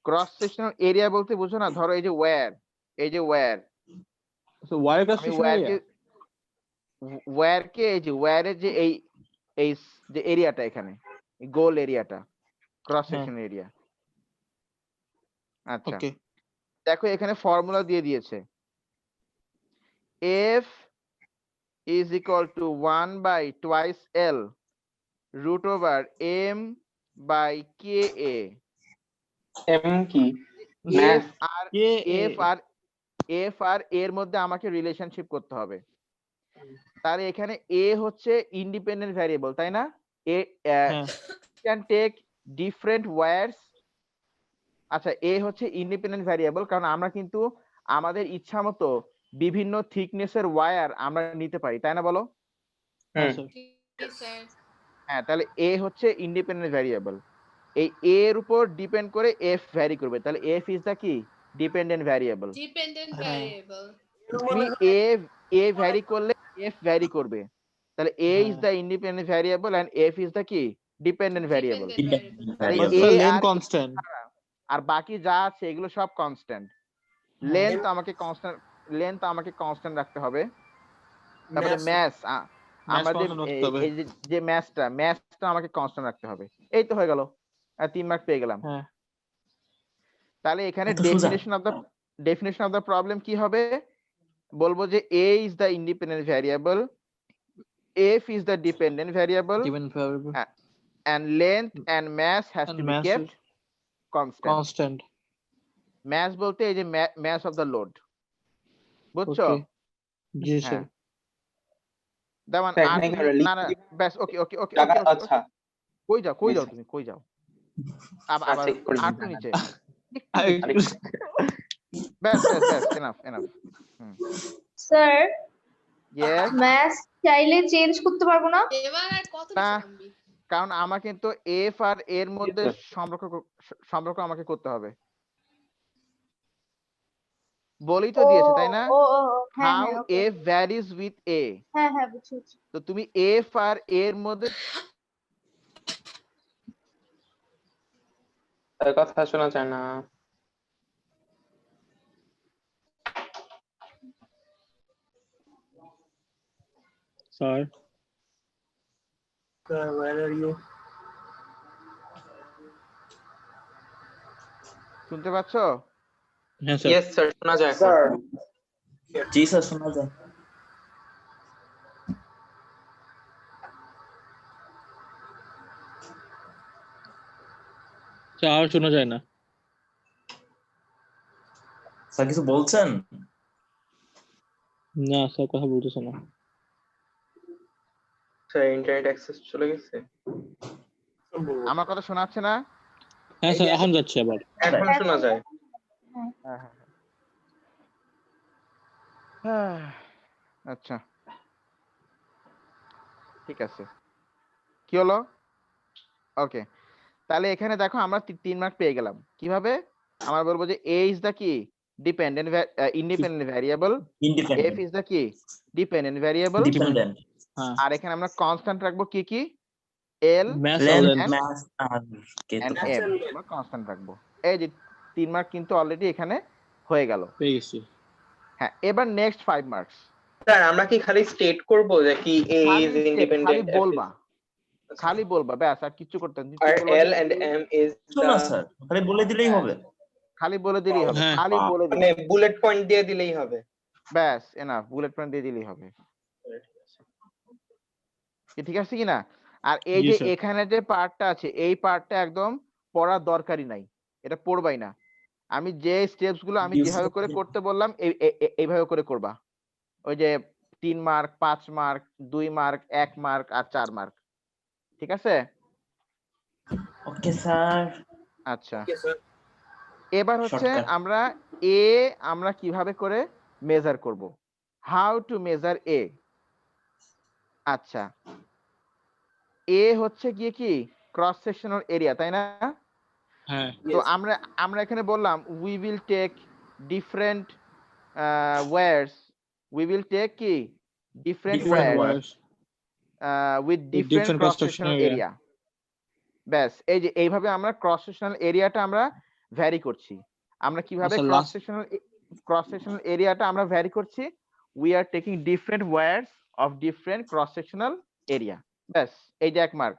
ক্রস সেকশনাল এরিয়া বলতে বুঝো না, ধরো এই যে ওয়্যার, এই যে ওয়্যার, আমি ওয়্যারকে এই যে ওয়্যারের যে এই এই যে এরিয়াটা, এখানে গোল এরিয়াটা ক্রস সেকশন এরিয়া। আচ্ছা দেখো এখানে ফর্মুলা দিয়ে দিয়েছে, F is equal to 1 by twice L root over M by KA. M কি? F আর এর মধ্যে আমাকে রিলেশনশিপ করতে হবে। তাহলে এখানে A হচ্ছে ইন্ডিপেন্ডেন্ট ভ্যারিয়েবল, তাই না? A can take different wires. আচ্ছা A হচ্ছে ইন্ডিপেন্ডেন্ট ভ্যারিয়েবল, কারণ আমরা কিন্তু আমাদের ইচ্ছা মতো বিভিন্ন থিকনেসের ওয়্যার আমরা নিতে পারি, তাই না বলো? হ্যাঁ, তাহলে এ হচ্ছে ইন্ডিপেন্ডেন্ট ভ্যারিয়েবল। এই এ এর উপর ডিপেন্ড করে এফ ভ্যারি করবে, তাহলে এফ ইজ দা কি ডিপেন্ডেন্ট ভ্যারিয়েবল। ডিপেন্ডেন্ট হ্যাঁ। ভ্যারিয়েবল। তুমি এ ভ্যারি করলে এফ ভ্যারি করবে, তাহলে A is the independent variable and F is the কি ডিপেন্ডেন্ট ভ্যারিয়েবল। ডিপেন্ডেন্ট তাহলে variable. But A sir, lane আর E constant. ছাড়া আর বাকি যা আছে এগুলো সব কনস্ট্যান্ট। লেন্থ আমাকে কনস্ট্যান্ট রাখতে হবে। তারপরে ম্যাস আমরা যে constant রাখতে হবে। এই যে ম্যাসটা আমাকে কনস্ট্যান্ট রাখতে হবে। এই তো হয়ে গেল, আর 3 মার্ক পেয়ে গেলাম। হ্যাঁ। তাহলে এখানে এত সোজা? ডেফিনেশন অফ দ্য প্রবলেম কি হবে? বলবো যে a is the independent variable, f is the dependent variable, Given variable. and length and mass has And to be mass kept is constant. constant. mass বলতে এই যে mass of the load, বুঝছো? Okay. জি স্যার। হ্যাঁ, দেওয়ান Technically, না ব্যাস, ওকে ওকে ওকে টাকা ওকে আচ্ছা কই যাও বুঝছি। তুমি কই যাও? আবার check করে আটু দিই। নিচে আরেকটু ব্যাস এনাফ স্যার ইয়েস। ম্যাথ চাইলে চেঞ্জ করতে পারবো না? এবার আর কত না। নামবি? কারণ আমাকে তো এফ আর এর মধ্যে Yes, সম্পর্ক আমাকে করতে হবে, বলেই তো দিয়েছে তাই না? ও হ্যাঁ হাউ হ্যাঁ okay F varies with a, হ্যাঁ বুঝছি। তো তুমি এফ আর এর মধ্যে তার কথা শোনা যায় না। স্যার। Where are you? শুনতে পাচ্ছ? হ্যাঁ স্যার। ইয়েস স্যার শোনা যায়। স্যার জি স্যার শোনা যায়। স্যার আর শোনা যায় না। স্যার কিছু বলছেন? না স্যার কথা বলতেছে না। স্যার ইন্টারনেট অ্যাক্সেস চলে গেছে। আমার কথা শোনাচ্ছে না? হ্যাঁ স্যার এখন যাচ্ছে আবার। এখন শোনা যায়। আচ্ছা ঠিক আছে, কি হলো? ওকে, তাহলে এখানে দেখো আমরা 3 মার্ক পেয়ে গেলাম। কিভাবে? আমরা বলবো যে a is the কি dependent independent variable, f independent is the কি ডিপেন্ডেন্ট ভ্যারিয়েবল, ডিপেন্ডেন্ট হ্যাঁ। আর এখানে আমরা কনস্ট্যান্ট রাখবো কি l math length length mass আর কে তো and m আমরা কনস্ট্যান্ট রাখবো। এই যে 3 মার্ক কিন্তু অলরেডি এখানে হয়ে গেল। পেয়ে গেছি। হ্যাঁ, এবার নেক্সট 5 মার্কস। স্যার আমরা কি খালি স্টেট করব যে কি a is খালি independent বলবা ব্যাস, আর কিছু করতে হবে না। আর কিছু বলবা l যে and m is শোনা the স্যার খালি বলে দিলেই হবে। খালি বলে দিলেই হবে, হ্যাঁ। খালি বলে মানে বুলেট পয়েন্ট দিয়ে দিলেই হবে। ব্যাস এনাফ, বুলেট পয়েন্ট দিয়ে দিলেই হবে। ঠিক আছে কিনা? আর এই জি যে স্যার। এখানে যে পার্টটা আছে এই পার্টটা একদম পড়ার দরকারই নাই, এটা পড়বাই না। আমি যে স্টেপস গুলো আমি যেভাবে করে করতে বললাম এইভাবে করে করবা। ওই যে 3 মার্ক 5 মার্ক 2 মার্ক 1 মার্ক আর 4 মার্ক, ঠিক আছে? Okay sir. আচ্ছা, Okay, sir. এবার হচ্ছে Shortcut. আমরা কিভাবে করে মেজার করব, হাউ টু মেজার এ। আচ্ছা, এ হচ্ছে গিয়ে কি ক্রস সেকশনাল এরিয়া, তাই না? হ্যাঁ। তো Yes. আমরা এখানে বললাম we will take different wires, we will take কি different Different wires with different different cross cross-sectional sectional area. Area. ব্যাস, এই যে এইভাবে আমরা ক্রস সেকশনাল এরিয়াটা আমরা ভ্যারি করছি। আমরা কিভাবে আচ্ছা, ক্রস সেকশনাল এরিয়াটা আমরা ভ্যারি করছি? We are taking different wires of different cross sectional area. ব্যাস, এই যে 1 মার্ক।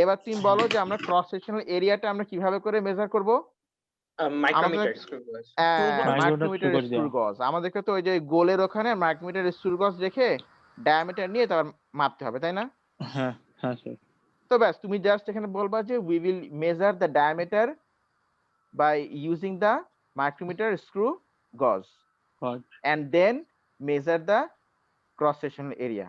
এবার তুমি বলো যে আমরা ক্রস সেকশনাল এরিয়াটা আমরা কিভাবে করে মেজার করব? মাইক্রোমিটার মাইক্রোমিটার স্ক্রু গজ। আমাদেরকে তো ওই যে গোলের ওখানে মাইক্রোমিটার স্ক্রু গজ রেখে ডায়ামিটার নিয়ে তারপর মাপতে হবে, তাই না? হ্যাঁ হ্যাঁ স্যার। তো ব্যাস, তুমি জাস্ট এখানে বলবা যে we will measure the diameter by using the micrometer screw gauge and then measure the cross sectional area.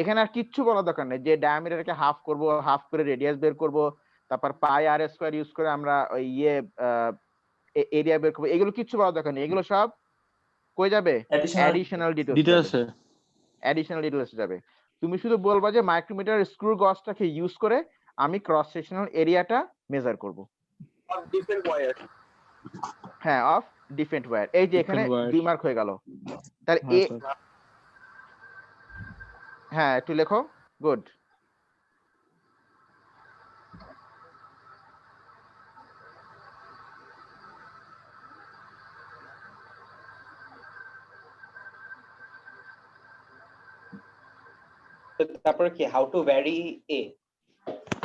এখানে আর কিচ্ছু বলার দরকার নেই যে ডায়ামিটারকে হাফ করব, হাফ করে রেডিয়াস বের করব, তারপর পাই আর স্কয়ার ইউজ করে আমরা ওই এরিয়া বের করব, এগুলো কিচ্ছু বলার দরকার নেই। এগুলো সব কই যাবে? অ্যাডিশনাল ডিটেইলস ডিটেইলসে। অ্যাডিশনাল ডিটেইলস যাবে। তুমি শুধু বলবা যে মাইক্রোমিটার স্ক্রু গজটাকে ইউজ করে আমি ক্রস সেকশনাল এরিয়াটা মেজার করব। of different wires. হ্যাঁ, অফ ডিফারেন্ট ওয়্যার। এই যে এখানে Different wires. 2 মার্ক হয়ে গেল। তার হ্যাঁ এ স্যার। হ্যাঁ একটু লেখো। গুড। তারপরে কি হাউ টু ভ্যারি এ?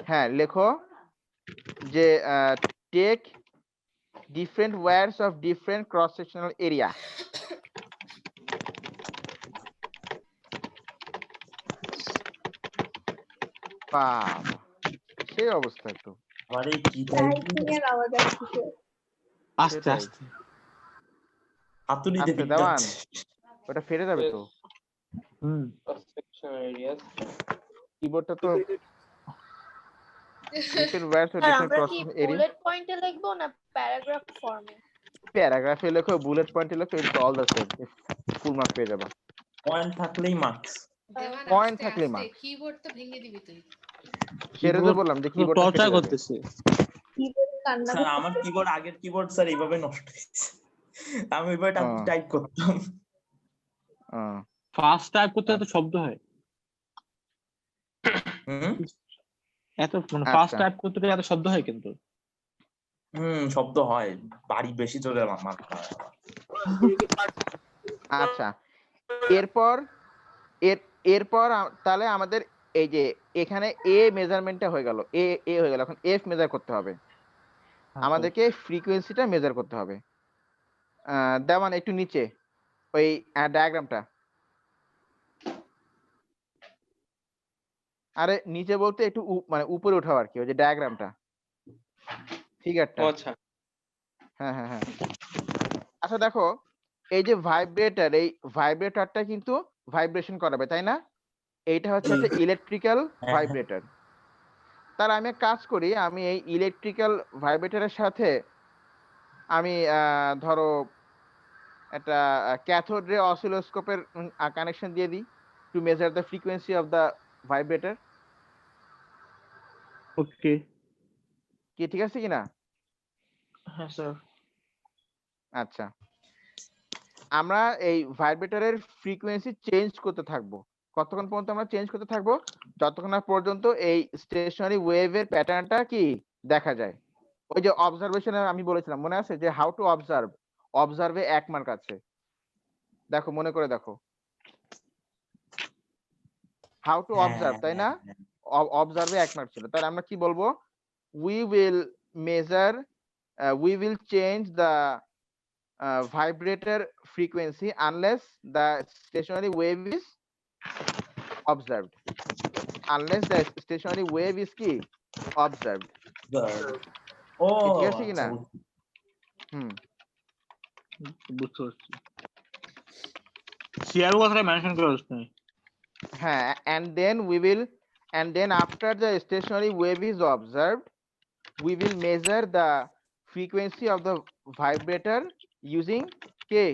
হ্যাঁ লেখো যে take different wires of different cross sectional area. বাবা সেই অবস্থা একটু। আরে কি টাইপিং এর আওয়াজ আসছে। আস্তে সেটাই। আস্তে। হাতুড়িতে আচ্ছা, পিটতে দেওয়ান। হচ্ছে। ওটা ফেটে যাবে তো। হুম। Section areas. কিবোর্ডটা তো different wires of sir different আমরা ক্রস কি সেকশনাল এরিয়া। বুলেট পয়েন্টে লিখবো না প্যারাগ্রাফ ফর্মে? প্যারাগ্রাফে লেখো, বুলেট পয়েন্টে লেখো, it's all the same. Full mark পেয়ে যাবে। পয়েন্ট থাকলেই মার্কস। দেওয়ান Point আস্তে থাকলে আস্তে mark। কিবোর্ড তো ভেঙে দিবি তুই। সেটা তো বললাম যে কিবোর্ডটা টর্চার ফেটে যাবে। করতেছে। কিবোর্ড কান্না স্যার আমার করতেছে। কিবোর্ড আগের কিবোর্ড স্যার এইভাবে নষ্ট হয়েছে। আমি ওইভাবে টাইপ করতাম। ফার্স্ট টাইপ করতে এত শব্দ হয়। হুম এত মানে ফার্স্ট আচ্ছা। টাইপ করতে এত শব্দ হয় কিন্তু। শব্দ হয়, বাড়ি বেশি জোরে মারতে হয়। আচ্ছা, এরপর এরপর তাহলে আমাদের এই যে এখানে এ মেজারমেন্টটা হয়ে গেল, এ হয়ে গেল। এখন এফ মেজার করতে হবে। আমাদেরকে ফ্রিকোয়েন্সিটা মেজার করতে হবে। দেওয়ান একটু নিচে ওই ডায়াগ্রামটা। আরে নিচে বলতে একটু মানে উপরে উঠাও আর কি, ওই যে ডায়াগ্রামটা, ফিগারটা। আচ্ছা। হ্যাঁ হ্যাঁ হ্যাঁ। আচ্ছা দেখো, এই যে ভাইব্রেটর, এই ভাইব্রেটরটা কিন্তু ভাইব্রেশন করাবে, তাই না? এইটা হচ্ছে একটা ইলেকট্রিক্যাল ভাইব্রেটর। তার আমি এক কাজ করি, আমি এই ইলেকট্রিক্যাল ভাইব্রেটরের সাথে আমি ধরো একটা ক্যাথোড রে অসিলোস্কোপের কানেকশন দিয়ে দিই to measure the frequency of the vibrator. Okay. কি ঠিক আছে কিনা? হ্যাঁ স্যার। আচ্ছা, আমরা এই ভাইব্রেটরের ফ্রিকোয়েন্সি চেঞ্জ করতে থাকবো। কতক্ষণ পর্যন্ত আমরা চেঞ্জ করতে থাকবো? যতক্ষণ না পর্যন্ত এই স্টেশনারি ওয়েভের প্যাটার্নটা কি দেখা যায়। ওই যে অবজারভেশনে আমি বলেছিলাম, মনে আছে যে হাউ টু অবজার্ভ, অবজার্ভে 1 মার্ক আছে। দেখো মনে করে দেখো, হাউ টু অবজার্ভ, তাই না? অবজার্ভে 1 মার্ক ছিল। তাহলে আমরা কি বলবো? We will measure, we will change the vibrator frequency unless the stationary wave is observed. Unless the stationary wave is কি observed. ও ঠিক আছে কিনা? বুঝতে পারছি। সিআর কথাটা মেনশন করা হচ্ছে না। হ্যাঁ, and then after the stationary wave is observed, we will measure the frequency of the vibrator using K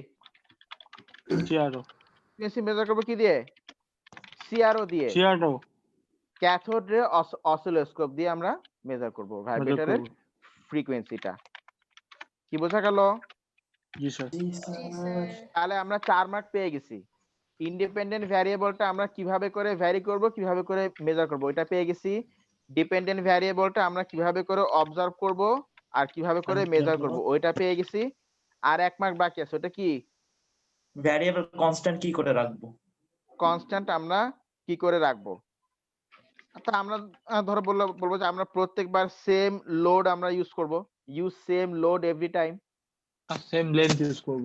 CRO. Frequency measure করব কি দিয়ে? সিআরও দিয়ে। সিআরও ক্যাথোড রে অসিলোস্কোপ দিয়ে আমরা মেজার করব ভাইব্রেটরের ফ্রিকোয়েন্সিটা। কি বোঝা গেল? জি স্যার। জি স্যার। তাহলে আমরা 4 মার্ক পেয়ে গেছি। ইন্ডিপেন্ডেন্ট ভ্যারিয়েবলটা আমরা কিভাবে করে ভ্যারি করব, কিভাবে করে মেজার করব, এটা পেয়ে গেছি। ডিপেন্ডেন্ট ভ্যারিয়েবলটা আমরা কিভাবে করে অবজার্ভ করব আর কিভাবে করে মেজার করব, ওইটা পেয়ে গেছি। আর 1 মার্ক বাকি আছে, ওটা কি? ভ্যারিয়েবল কনস্ট্যান্ট কি করে রাখবো? কনস্ট্যান্ট আমরা কি করে রাখবো? তা আমরা ধরো বলবো যে আমরা প্রত্যেকবার সেম লোড আমরা ইউজ করব। Use same load every time. আর সেম লেন্থ ইউজ করব।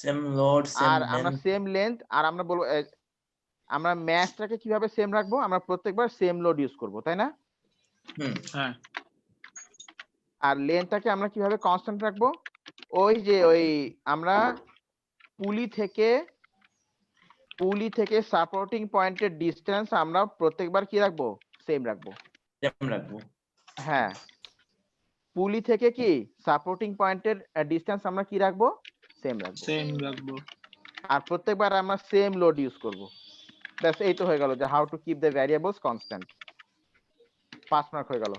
সেম লোড সেম আর আমরা সেম লেন্থ, আর আমরা বলবো আমরা ম্যাচটাকে কিভাবে সেম রাখবো? আমরা প্রত্যেকবার সেম লোড ইউজ করব, তাই না? হ্যাঁ। আর লেন্থটাকে আমরা কিভাবে কনস্ট্যান্ট রাখবো? ওই যে ওই আমরা পুলি থেকে সাপোর্টিং পয়েন্টের ডিসটেন্স আমরা প্রত্যেকবার কি রাখবো? সেম রাখবো। হ্যাঁ, পুলি থেকে কি সাপোর্টিং পয়েন্টের ডিসটেন্স আমরা কি রাখবো? সেম রাখবো। সেম রাখবো। আর প্রত্যেকবার আমরা সেম লোড ইউজ করব। ব্যাস এই তো হয়ে গেল যে how to keep the variables constant. 5 mark হয়ে গেল।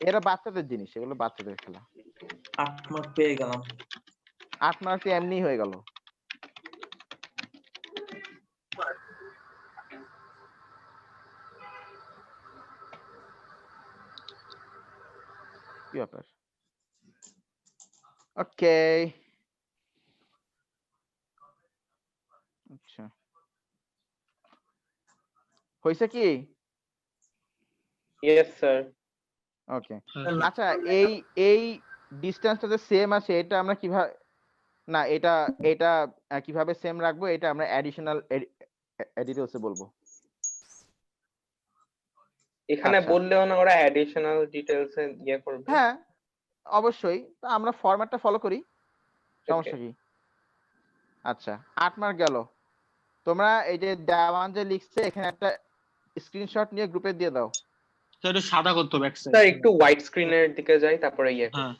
এরা বাচ্চাদের জিনিস, এগুলো বাচ্চাদের খেলা। 8 মার্ক পেয়ে গেলাম। 8 মার্ক এমনি হয়ে গেল। কি ব্যাপার? ওকে, আচ্ছা হয়েছে কি? Yes sir. ওকে, আচ্ছা এই এই ডিসটেন্সটা যে সেম আছে এটা আমরা কিভাবে, না এটা এটা কিভাবে সেম রাখবো এটা আমরা অ্যাডিশনাল এডিটরসে বলবো। এখানে আচ্ছা। বললেও না ওরা অ্যাডিশনাল ডিটেইলস এ ইয়ে করবে? হ্যাঁ অবশ্যই, তা আমরা ফরম্যাটটা ফলো করি, সমস্যা কি? আচ্ছা 8 মার্ক গেল। তোমরা এই যে দেওয়ান যে লিখছে এখানে একটা স্ক্রিনশট নিয়ে গ্রুপে দিয়ে দাও। স্যার এটা সাদা করতে হবে স্যার একটু হোয়াইট স্ক্রিনের দিকে যাই তারপরে ইয়ে করি। হ্যাঁ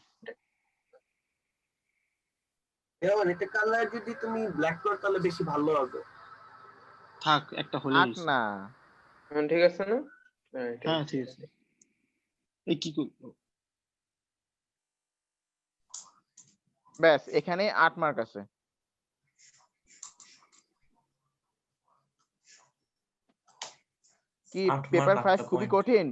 যেমন এটা কালার যদি তুমি ব্ল্যাক করো তাহলে বেশি ভালো হবে। থাক একটা হলেই 8 না, ঠিক আছে না? হ্যাঁ ঠিক আছে। এই কি করব? ব্যাস এখানে 8 মার্ক আছে। কি 8 পেপার মার্ক 5 একটা খুবই পয়েন্ট। কঠিন?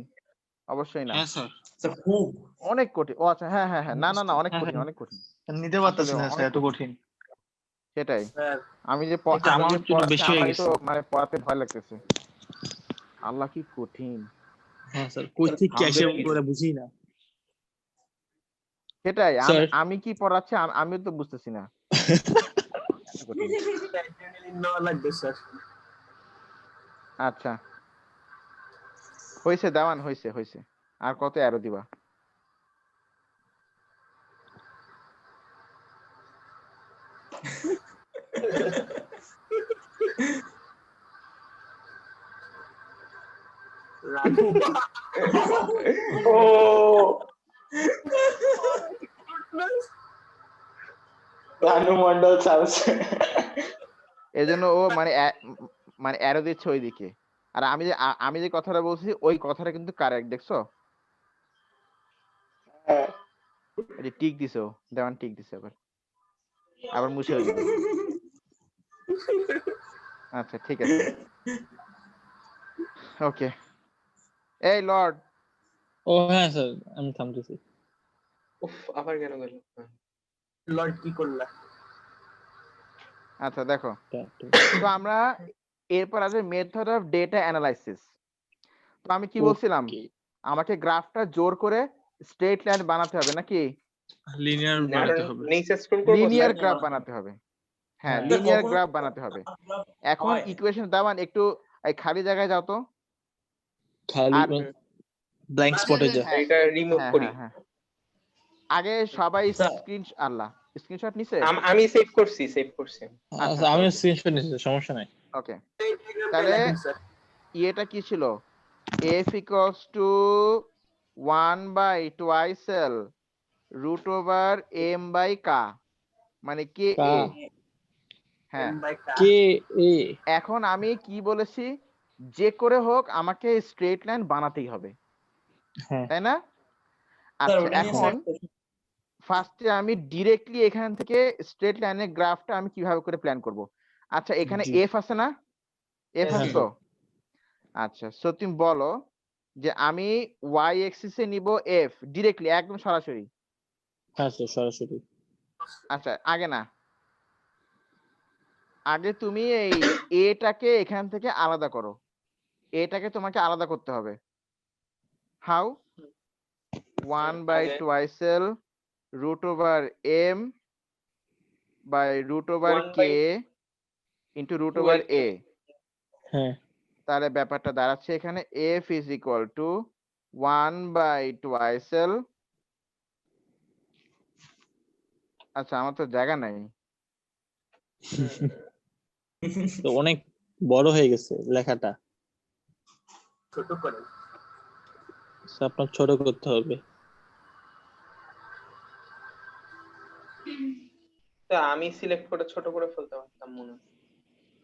অবশ্যই না, হ্যাঁ স্যার স্যার খুব অনেক কঠিন। ও আচ্ছা হ্যাঁ হ্যাঁ হ্যাঁ, না না না অনেক হ্যাঁ, কঠিন, হ্যাঁ। অনেক কঠিন। নিতে পারতেছি না আসলে স্যার, এত অনেক কঠিন। সেটাই, স্যার আমি যে এটা আমি আমার যে জন্য পড়াচ্ছি বেশি হয়ে আমারই তো গেছে। মানে পড়াতে ভয় লাগতেছে। আল্লাহ কি কঠিন। হ্যাঁ স্যার, কই থেকে ক্যাশে করে বুঝি না। সেটাই, স্যার আমি কি পড়াচ্ছি আমিও তো বুঝতেছি না। এত কঠিন। অ্যাড্রেনালিন নেওয়া লাগবে স্যার। আচ্ছা হয়েছে দেওয়ান, হয়েছে হয়েছে। আর কত অ্যারো দিবা? রাঘু ও রানু মন্ডল চালছে। এজন্য ও মানে মানে অ্যারো দিচ্ছে ওইদিকে। আর আমি যে কথাটা বলছি ওই কথাটা কিন্তু কারেক্ট, দেখছো? এই যে টিক দিছো, দেওয়ান টিক দিছে, আবার আবার মুছেও দিবে। আচ্ছা ঠিক আছে, ওকে। এই লর্ড, ও হ্যাঁ স্যার আমি থামতেছি। উফ আবার কেন গেল? লর্ড কি করলা? আচ্ছা দেখো তো আমরা এরপর আছে মেথড অফ ডেটা অ্যানালাইসিস। তো আমি কি বলছিলাম, আমাকে গ্রাফটা জোর করে স্ট্রেট লাইন বানাতে হবে নাকি? লিনিয়ার বানাতে হবে। নিচে স্ক্রল করব লিনিয়ার স্যার? গ্রাফ বানাতে হবে। হ্যাঁ হ্যাঁ। লিনিয়ার গ্রাফ বানাতে হবে। এখন হয়। ইকুয়েশন দেওয়ান একটু এই খালি জায়গায় যাও তো। খালি আর ব্ল্যাঙ্ক স্পটে যা। হ্যাঁ এটা রিমুভ হ্যাঁ করি। হ্যাঁ হ্যাঁ, আগে সবাই স্যার। স্ক্রিনশট নিছে? আমি সেভ করছি। আচ্ছা আমি ওকে স্ক্রিনশট নিচ্ছি, সমস্যা নাই। ওকে। এই ডায়াগ্রামটা তাহলে লেখেন স্যার। এটা কি ছিল? f equals to 1 by twice l root over m by k, মানে k a। হ্যাঁ, কে এ এখন আমি কি বলেছি, যে করে হোক আমাকে স্ট্রেট লাইন বানাতেই হবে, হ্যাঁ তাই না? স্যার আচ্ছা ওটা নিয়ে এখন ফার্স্টে আমি ডিরেক্টলি এখান থেকে স্ট্রেট লাইনের গ্রাফটা আমি কিভাবে করে প্ল্যান করব? আচ্ছা এখানে জি। f আছে না? f হ্যাঁ, আছে তো? আচ্ছা সো তুমি বলো যে আমি y অ্যাক্সিস এ নিব f ডিরেক্টলি, একদম সরাসরি। হ্যাঁ স্যার সরাসরি। আচ্ছা আগে না, আগে তুমি এই এটাকে এখান থেকে আলাদা করো, এটাকে তোমাকে আলাদা করতে হবে। হাউ? 1 by আগে। twice l root over m by root over 1 k by into root over 2 a। হ্যাঁ তাহলে ব্যাপারটা দাঁড়াচ্ছে এখানে f is equal to 1 by twice l। আচ্ছা আমার তো জায়গা নাই। তো অনেক বড় হয়ে গেছে লেখাটা, ছোট করেন। আপনার ছোট করতে হবে। তা আমি সিলেক্ট করে ছোট করে ফেলতে পারতাম মনে হয়।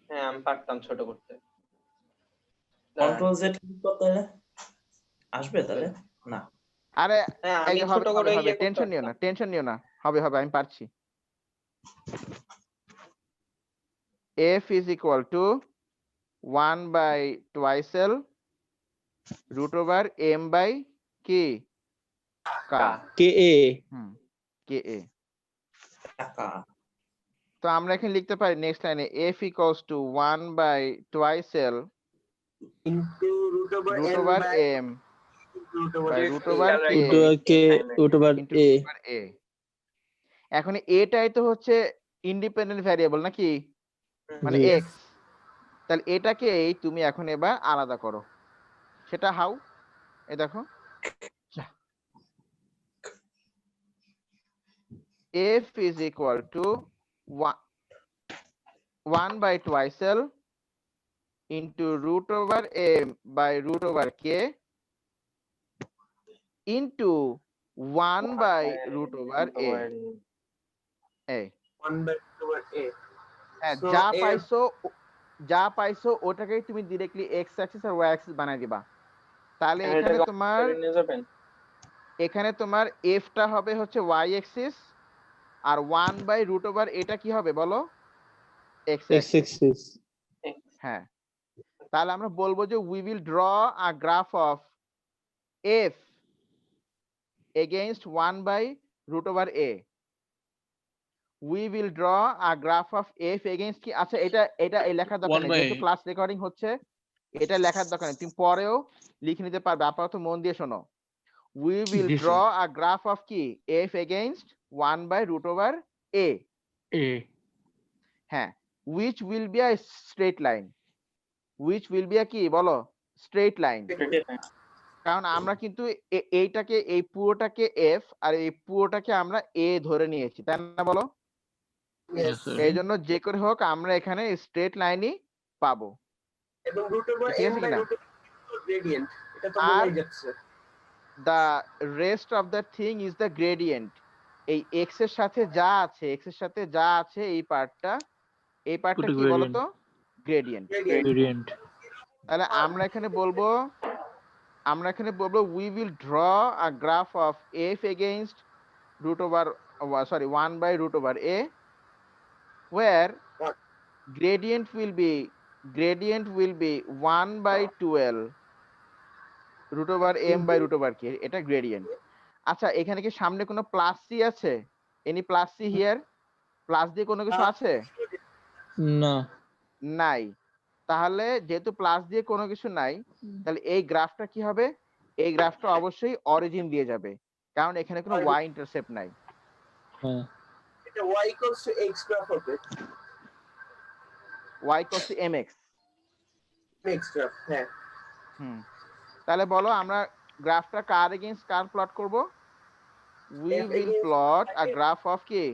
হ্যাঁ আমি পারতাম ছোট করতে। কন্ট্রোল জেড ক্লিক করতে হলে আসবে তাহলে না। আরে হ্যাঁ এই আমি হবে ছোট করে হবে হবে ইয়ে করতে টেনশন নিও না, পারতাম। টেনশন নিও না, হবে হবে আমি পারছি। f is equal to 1 by twice l root over m by কি k কে এ হুম ka। টাকা তো আমরা এখানে লিখতে পারি নেক্সট লাইনে f equals to 1 by twice l into root over root m over by m root over by a. root over k K root over into A root over a। এখন এটাই তো হচ্ছে ইন্ডিপেন্ডেন্ট ভ্যারিয়েবল নাকি, মানে জি x। তাহলে এটাকেই তুমি এখন এবার আলাদা করো, সেটা হাউ, এই দেখো f is equal to 1 by twice l into root over m by root over k into 1 by root over a। এই 1 by root over a. হ্যাঁ So যা পাইছো ওটাকেই তুমি ডিরেক্টলি x অ্যাক্সিস আর y অ্যাক্সিস বানাই দিবা। তাহলে এখানে তোমার f টা হবে হচ্ছে y অ্যাক্সিস আর 1 বাই রুট ওভার এটা কি হবে বলো, x এক্স অ্যাক্সিস। এক্সিস হ্যাঁ তাহলে আমরা বলবো যে we will draw a graph of f against 1 by root over a। we will draw a graph of f against কি, আচ্ছা এটা এটা এই লেখার দরকার নেই, যেহেতু ক্লাস রেকর্ডিং হচ্ছে এটা লেখার দরকার নেই, তুমি পরেও লিখে নিতে পারবে, আপাতত মন দিয়ে শোনো। we will draw a graph of কি f against 1 by root over a। এ হ্যাঁ which will be a straight line, which will be a কি বলো straight line। কারণ আমরা কিন্তু এইটাকে এই পুরোটাকে f আর এই পুরোটাকে আমরা a ধরে নিয়েছি, তাই না বলো? yes, এই জন্য যে করে হোক আমরা এখানে স্ট্রেট লাইনই পাবো, এবং root over ঠিক m আছে by কিনা? root over gradient, এটা তো আর বোঝাই যাচ্ছে। the rest of the thing is the gradient। এই x এর সাথে যা আছে, x এর সাথে যা আছে এই পার্টটা পুরো কি বলতো গ্রেডিয়েন্ট। ভেরিয়েন্ট তাহলে আমরা এখানে বলবো we will draw a graph of f against root over 1 by root over a where gradient will be 1 by 12 root over m by root over k, এটা gradient। আচ্ছা এখানে কি সামনে কোনো প্লাস সি আছে, any plus C here, plus দিয়ে কোনো কিছু আছে না নাই। তাহলে যেহেতু প্লাস দিয়ে কোনো কিছু নাই তাহলে এই গ্রাফটা কি হবে, এই গ্রাফটা অবশ্যই অরিজিন দিয়ে যাবে, কারণ এখানে কোনো y ইন্টারসেপ্ট নাই। হ্যাঁ এটা y equals to x graph হবে, y equals to mx। x graph, হ্যাঁ। তাহলে বলো আমরা গ্রাফটা কার এগেইনস্ট কার প্লট করব, we F will against plot a y। graph of কি,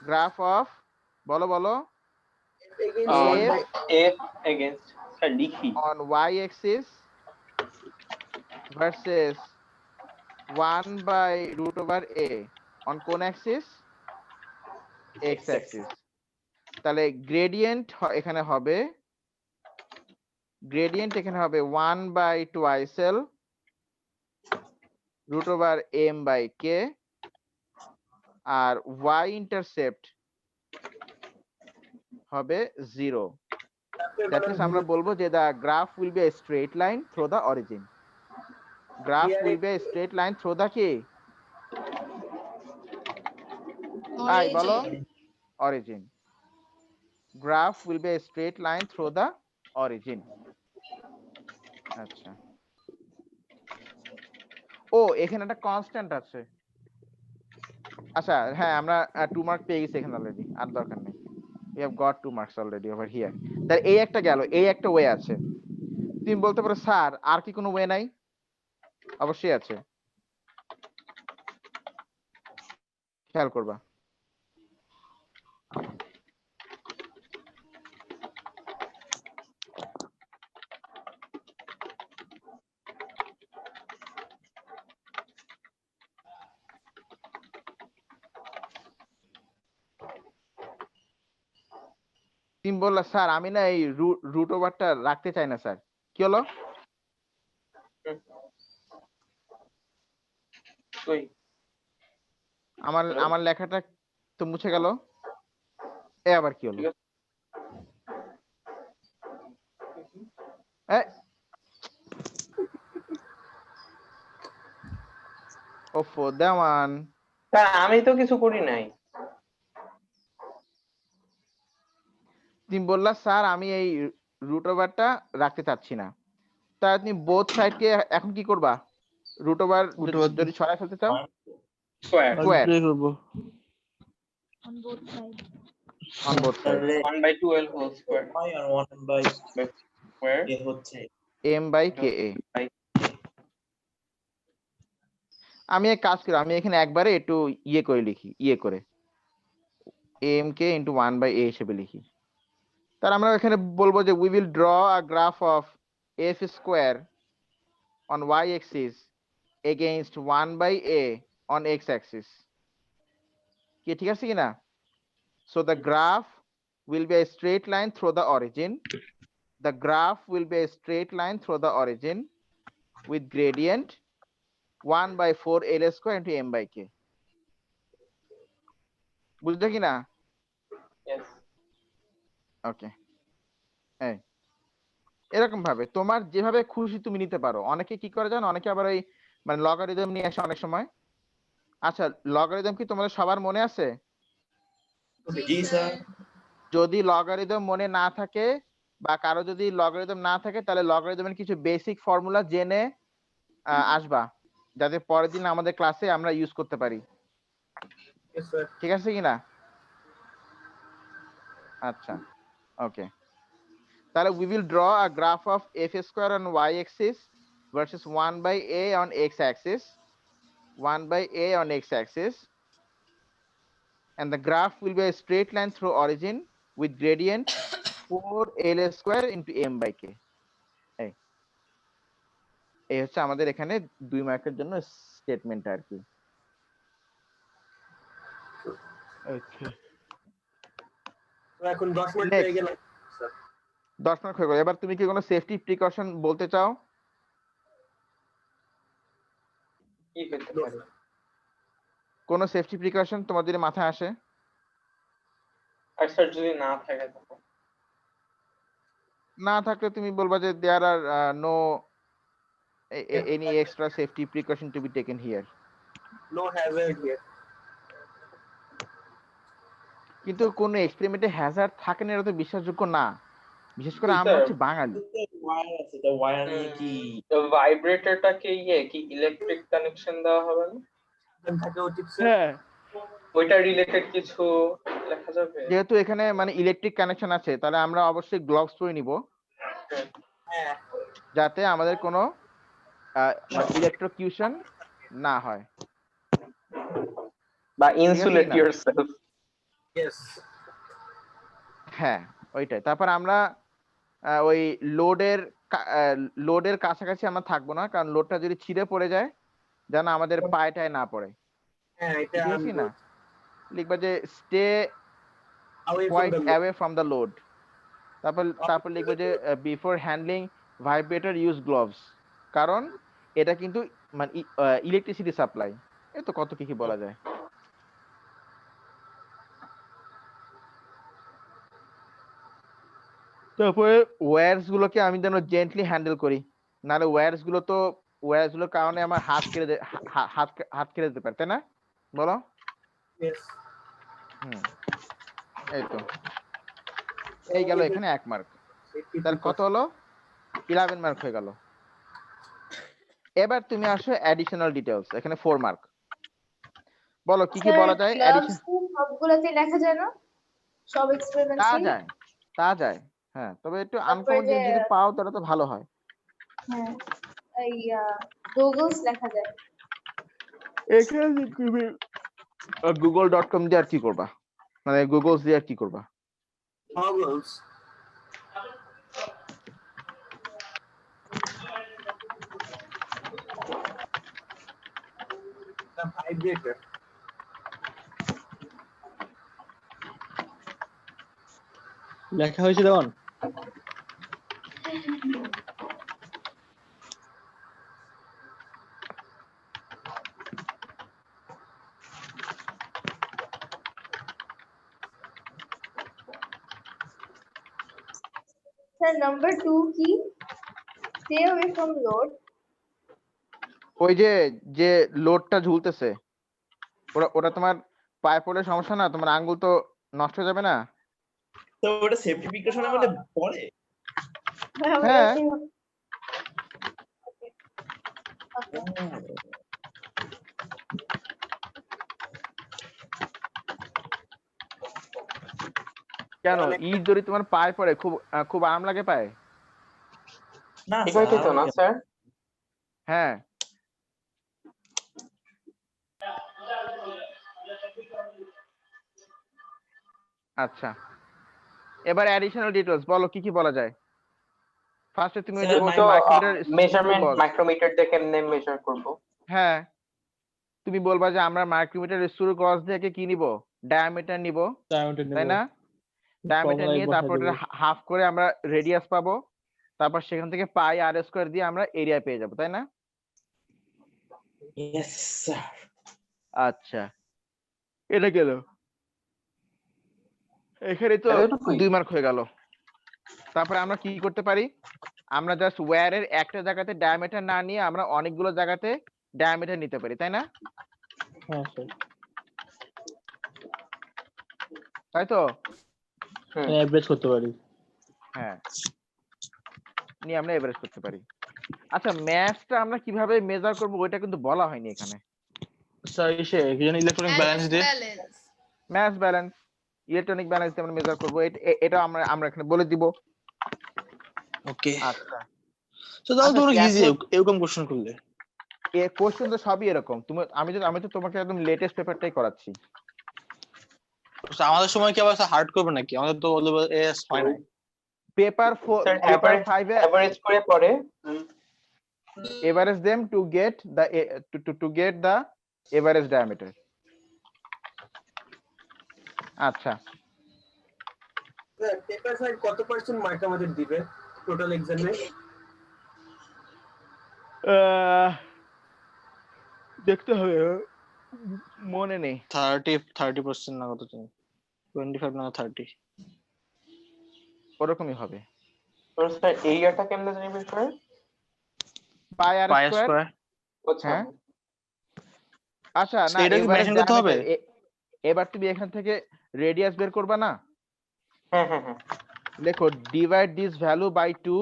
গ্রাফ অফ বলো f against F 1 by f against লিখি on y axis versus 1 by root over a on কোন axis, x axis। তাহলে গ্রেডিয়েন্ট এখানে হবে 1 by twice l root over m by k আর y ইন্টারসেপ্ট হবে 0। দ্যাট মিন্স আমরা বলবো যে the graph will be a straight line through the origin। graph will be a straight line through the কি, আই বলো origin। graph will be a straight line through the origin। আচ্ছা ও এখানে একটা কনস্ট্যান্ট আছে, আচ্ছা হ্যাঁ আমরা 2 মার্ক পেয়ে গেছি এখানে অলরেডি, আর দরকার নেই, we have got 2 marks already over here। তাহলে এই একটা গেল, এই একটা ওয়ে আছে। তুমি বলতে পারো স্যার আর কি কোনো ওয়ে নাই, অবশ্যই আছে, খেয়াল করবা। তুমি বললা স্যার আমি না এই রুট ওভারটা রাখতে চাই না স্যার, কি হলো? ওই আমার Hello? আমার লেখাটা তো মুছে গেল, এ আবার কি হলো? ঠিক আছে। এ ওফো দেওয়ান, স্যার আমি তো কিছু করি নাই। তুমি বললা স্যার আমি এই রুট ওভারটা রাখতে চাচ্ছি না, তা তুমি বোথ সাইডকে এখন কি করবা? রুট ওভার Root over যদি সরাই ফেলতে চাও স্কোয়ার Square. multiply করবো। On both sides. On both side, তাহলে 1/12 হোল স্কোয়ার y আর 1/a স্কোয়ার হচ্ছে m বাই কে এ। আমি এক কাজ করি, আমি এখানে একবারে একটু করে লিখি, করে m কে ইন্টু 1/a হিসেবে লিখি। তার আমরা এখানে বলবো যে we will draw a graph of f square on y axis against 1/a on x axis, কি ঠিক আছে কিনা? So the graph will be a straight line through the origin. The graph will be a straight line through the origin with gradient 1/4 L square into m by k. বুঝলে কিনা? Yes. ওকে, এরকম ভাবে তোমার যেভাবে খুশি তুমি নিতে পারো। অনেকে কি করে জানো, অনেকে আবার ওই মানে লগারিদম নিয়ে আসে অনেক সময়। আচ্ছা, লগারিদম কি তোমাদের সবার মনে আছে? জি স্যার। যদি লগারিদম মনে না থাকে বা কারো যদি লগারিদম না থাকে, তাহলে লগারিদমের কিছু বেসিক ফর্মুলা জেনে আসবা, যাতে পরের দিন আমাদের ক্লাসে আমরা ইউজ করতে পারি। Yes, sir. ঠিক আছে কিনা? আচ্ছা, ওকে। তাহলে we will draw a graph of f square on y axis versus 1/a on x axis, 1/a on x axis, and the graph will be a straight line through origin with gradient 4 L square into m by k. এই হচ্ছে আমাদের এখানে 2 মার্কের জন্য স্টেটমেন্ট আর কি। আচ্ছা, তো এখন 10 মিনিট Next. হয়ে গেল স্যার। 10 মার্ক হয়ে গেল। এবার তুমি কি কোনো সেফটি প্রিকশন বলতে চাও? কি করতে No, পারি? sir. কোনো সেফটি প্রিকশন তোমার যদি মাথায় আসে? আর স্যার যদি না থাকে তখন না থাকলে তুমি বলবা যে দেয়ার আর no any extra safety precaution to be taken here. No hazard here. কিন্তু কোন এক্সপেরিমেন্টে হ্যাজার্ড থাকে না, এটা তো বিশ্বাসযোগ্য না, বিশেষ করে আমরা স্যার, হচ্ছে বাঙালি। ওয়্যার আছে, তো ওয়্যার নিয়ে কি ভাইব্রেটরটাকে কি ইলেকট্রিক কানেকশন দেওয়া হবে না? থাকা উচিত স্যার। হ্যাঁ, ওইটা রিলেটেড কিছু লেখা যাবে? যেহেতু এখানে মানে ইলেকট্রিক কানেকশন আছে, তাহলে আমরা অবশ্যই গ্লোভস পরে নিব, হ্যাঁ। যাতে আমাদের কোনো ইলেকট্রোকিউশন না হয়। বা আছে ইনসুলেট কিনা? ইয়োরসেলফ। Yes. হ্যাঁ, ওইটাই। তারপর আমরা ওই লোডের কাছাকাছি আমরা থাকবো না, কারণ লোডটা যদি ছিঁড়ে পড়ে যায় যেন আমাদের পায়েটায় না পড়ে। হ্যাঁ, এটা ঠিক আছে না? লিখবা যে stay away from quite the load. Away from the load. তারপর লিখবো যে before handling vibrator use gloves, কারণ এটা কিন্তু মানে ইলেকট্রিসিটি সাপ্লাই। এ তো কত কি বলা যায়। তারপরে ওয়্যারস গুলোকে আমি যেন জেন্টলি হ্যান্ডেল করি, নাহলে ওয়্যারস গুলোর কারণে আমার হাত কেটে যেতে পারে, তাই না? বলো। Yes. এই তো, এই গেল এখানে 1 মার্ক। তাহলে কত হলো? 11 মার্ক হয়ে গেল। এবার তুমি আসো অ্যাডিশনাল ডিটেইলস, এখানে 4 মার্ক। বলো কি কি বলা যায়? অ্যাডিশন সবগুলোতে লেখা যায় না? সব তা এক্সপেরিমেন্টসে? যায়, হ্যাঁ, তবে একটু তারপরে আনকমন যে- যদি পাও তাহলে তো ভালো হয়। হ্যাঁ, এই গুগলস লেখা যায়। এখানে তুমি google.com দিয়ে আর কি করবা, মানে গুগলস দিয়ে আর কি করবা? Goggles. The vibrator. লেখা হয়েছে যেমন স্যার নাম্বার 2 কি? Stay away from load. ওই যে যে লোডটা ঝুলতেছে, ওটা ওটা তোমার পায়ে পড়লে সমস্যা না? তোমার আঙ্গুল তো নষ্ট হয়ে যাবে না? তো ওটা সেফটি প্রিকশনের মধ্যে পড়ে? হ্যাঁ। কেন ইট যদি তোমার পায়ে পড়ে খুব খুব আরাম লাগে পায়ে? না ঠিক হয়েছে তো না স্যার? হ্যাঁ। আচ্ছা, এবার অ্যাডিশনাল ডিটেইলস বলো, কি কি বলা যায়? ফার্স্টে তুমি ওই যে স্যার, বলছো তো মাইক্রোমিটার মেজারমেন্ট মাইক্রোমিটার দিয়ে কেমনে মেজার করব? হ্যাঁ, তুমি বলবা যে আমরা মাইক্রোমিটার স্ক্রু গজ থেকে কি নিব, ডায়ামিটার নিব, ডায়ামিটার তাই না? ডায়ামিটার নিয়ে তারপর হাফ করে আমরা রেডিয়াস পাবো, তারপর সেখান থেকে পাই আর স্কয়ার দিয়ে আমরা এরিয়া পেয়ে যাব, তাই না? Yes sir. আচ্ছা, এটা গেল। এখানে তো এতটুকুই? 2 মার্ক হয়ে গেল। তারপরে আমরা কি করতে পারি? আমরা জাস্ট ওয়্যারের একটা জায়গাতে ডায়ামিটার না নিয়ে আমরা অনেকগুলো জায়গাতে ডায়ামিটার নিতে পারি, তাই না? হ্যাঁ স্যার, তাই তো? এভারেজ করতে পারি। হ্যাঁ, নিয়ে আমরা এভারেজ করতে পারি। আচ্ছা, ম্যাথটা আমরা কিভাবে মেজার করব ওইটা কিন্তু বলা হয়নি এখানে। স্যার এসে কি জানি ইলেকট্রনিক ব্যালেন্স দিয়ে balance. Math balance, electronic balance দিয়ে আমরা মেজার করব, এটা আমরা আমরা এখানে বলে দিব। ওকে। আচ্ছা, তো তাহলে তো আচ্ছা, ইজি এরকম কোশ্চেন করলে। এই কোশ্চেন তো সবই এরকম। তুমি আমি তো তোমাকে একদম লেটেস্ট পেপারটাই করাচ্ছি। আমাদের সময় কি আবার হার্ড করবে নাকি? আমাদের তো এস হয় না। পেপার 4 স্যার পেপার 5 এ এভারেজ করে পরে average them to get the to get the average diameter. আচ্ছা, স্যার পেপার 5 কত পার্সেন্ট মার্ক আমাদের দিবে টোটাল এক্সামে? দেখতে হবে, মনে নেই। 30% না কত জানি, 25 না 30 ওরকমই হবে। তো স্যার এরিয়াটা কেমনে জানি বের করে? পাই আর পাই স্কয়ার। স্কয়ার। আচ্ছা হ্যাঁ, আচ্ছা, না এটা কি মেনশন করতে হবে? এবার তুমি এখান থেকে রেডিয়াস বের করবা না? হ্যাঁ হ্যাঁ হ্যাঁ, লেখো divide this value by 2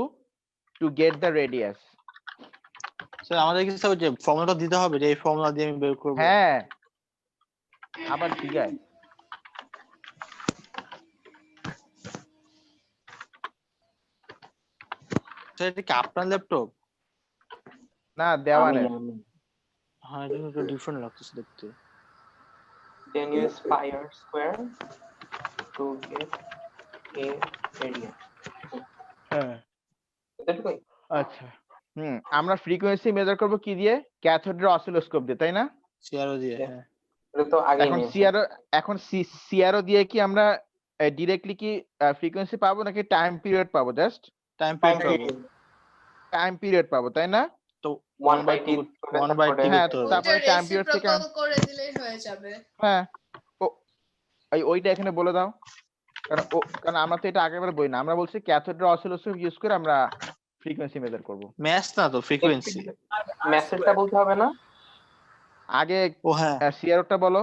to get the radius. Sir আমাদের কি স্যার যে ফর্মুলাটা দিতে হবে, যে এই ফর্মুলা দিয়ে আমি বের করব? হ্যাঁ, আবার জিগায়। স্যার এটা কি আপনার ল্যাপটপ? না, দেওয়ানে। হ্যাঁ, এটা একটু ডিফারেন্ট লাগতেছে দেখতে। then use pi r square to get a area. হ্যাঁ, এতটুকুই? আচ্ছা। আমরা ফ্রিকোয়েন্সি মেজার করব কি দিয়ে? ক্যাথোডের অসিলোস্কোপ দিয়ে, তাই না? সিআরও দিয়ে। হ্যাঁ, এটা তো আগে এখন নিয়েছি। এখন সিআরও দিয়ে কি আমরা ডিরেক্টলি কি ফ্রিকোয়েন্সি পাবো নাকি টাইম পিরিয়ড পাবো? জাস্ট টাইম পিরিয়ড পাবো। টাইম পিরিয়ড পাবো, তাই না? তো 1/t 1/t হ্যাঁ, করতে হবে। তারপরে টাইম পিরিয়ড থেকে রেসিপ্রোকাল করে দিলেই হয়ে যাবে। হ্যাঁ, ওইটা এখানে বলে দাও। কারণ আমরা তো এটা আগেরবার বই না, আমরা বলছি ক্যাথোডের অসিলোস্কোপ ইউজ করে আমরা ফ্রিকোয়েন্সি মেজার করব। ম্যাথ না তো, ফ্রিকোয়েন্সি। মেসেজটা বলতে হবে না? আগে ও হ্যাঁ, সিআরওটা বলো।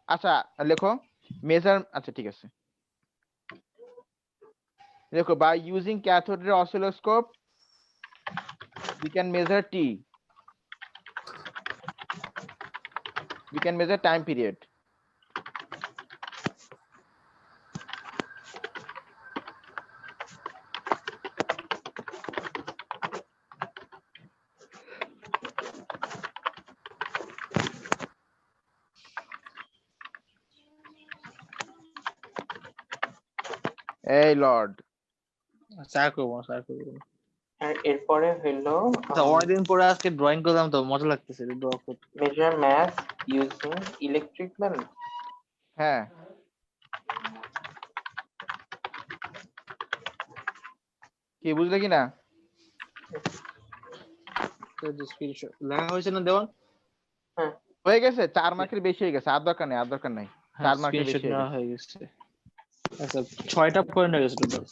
আচ্ছা, লেখো মেজার। আচ্ছা, ঠিক আছে, দেখো by using cathode ray oscilloscope we can measure t, we can measure time period. এই লর্ড, স্যার করবো। আর এরপরে হলো অনেকদিন পরে আজকে ড্রয়িং করলাম তো মজা লাগতেছে ড্র করতে। measure mass using electric balance. হ্যাঁ, কি বুঝলে কি না? স্ক্রিনশট লেখা হয়েছে না দেওয়ান? হয়ে গেছে, 4 মার্কের বেশি হয়ে গেছে, আর দরকার নেই, আর দরকার নাই। 4 মার্কের বেশি স্ক্রিনশট হয়ে নেওয়া গেছে। হয়ে গেছে। আচ্ছা 6টা পয়েন্ট হয়ে গেছে টোটাল।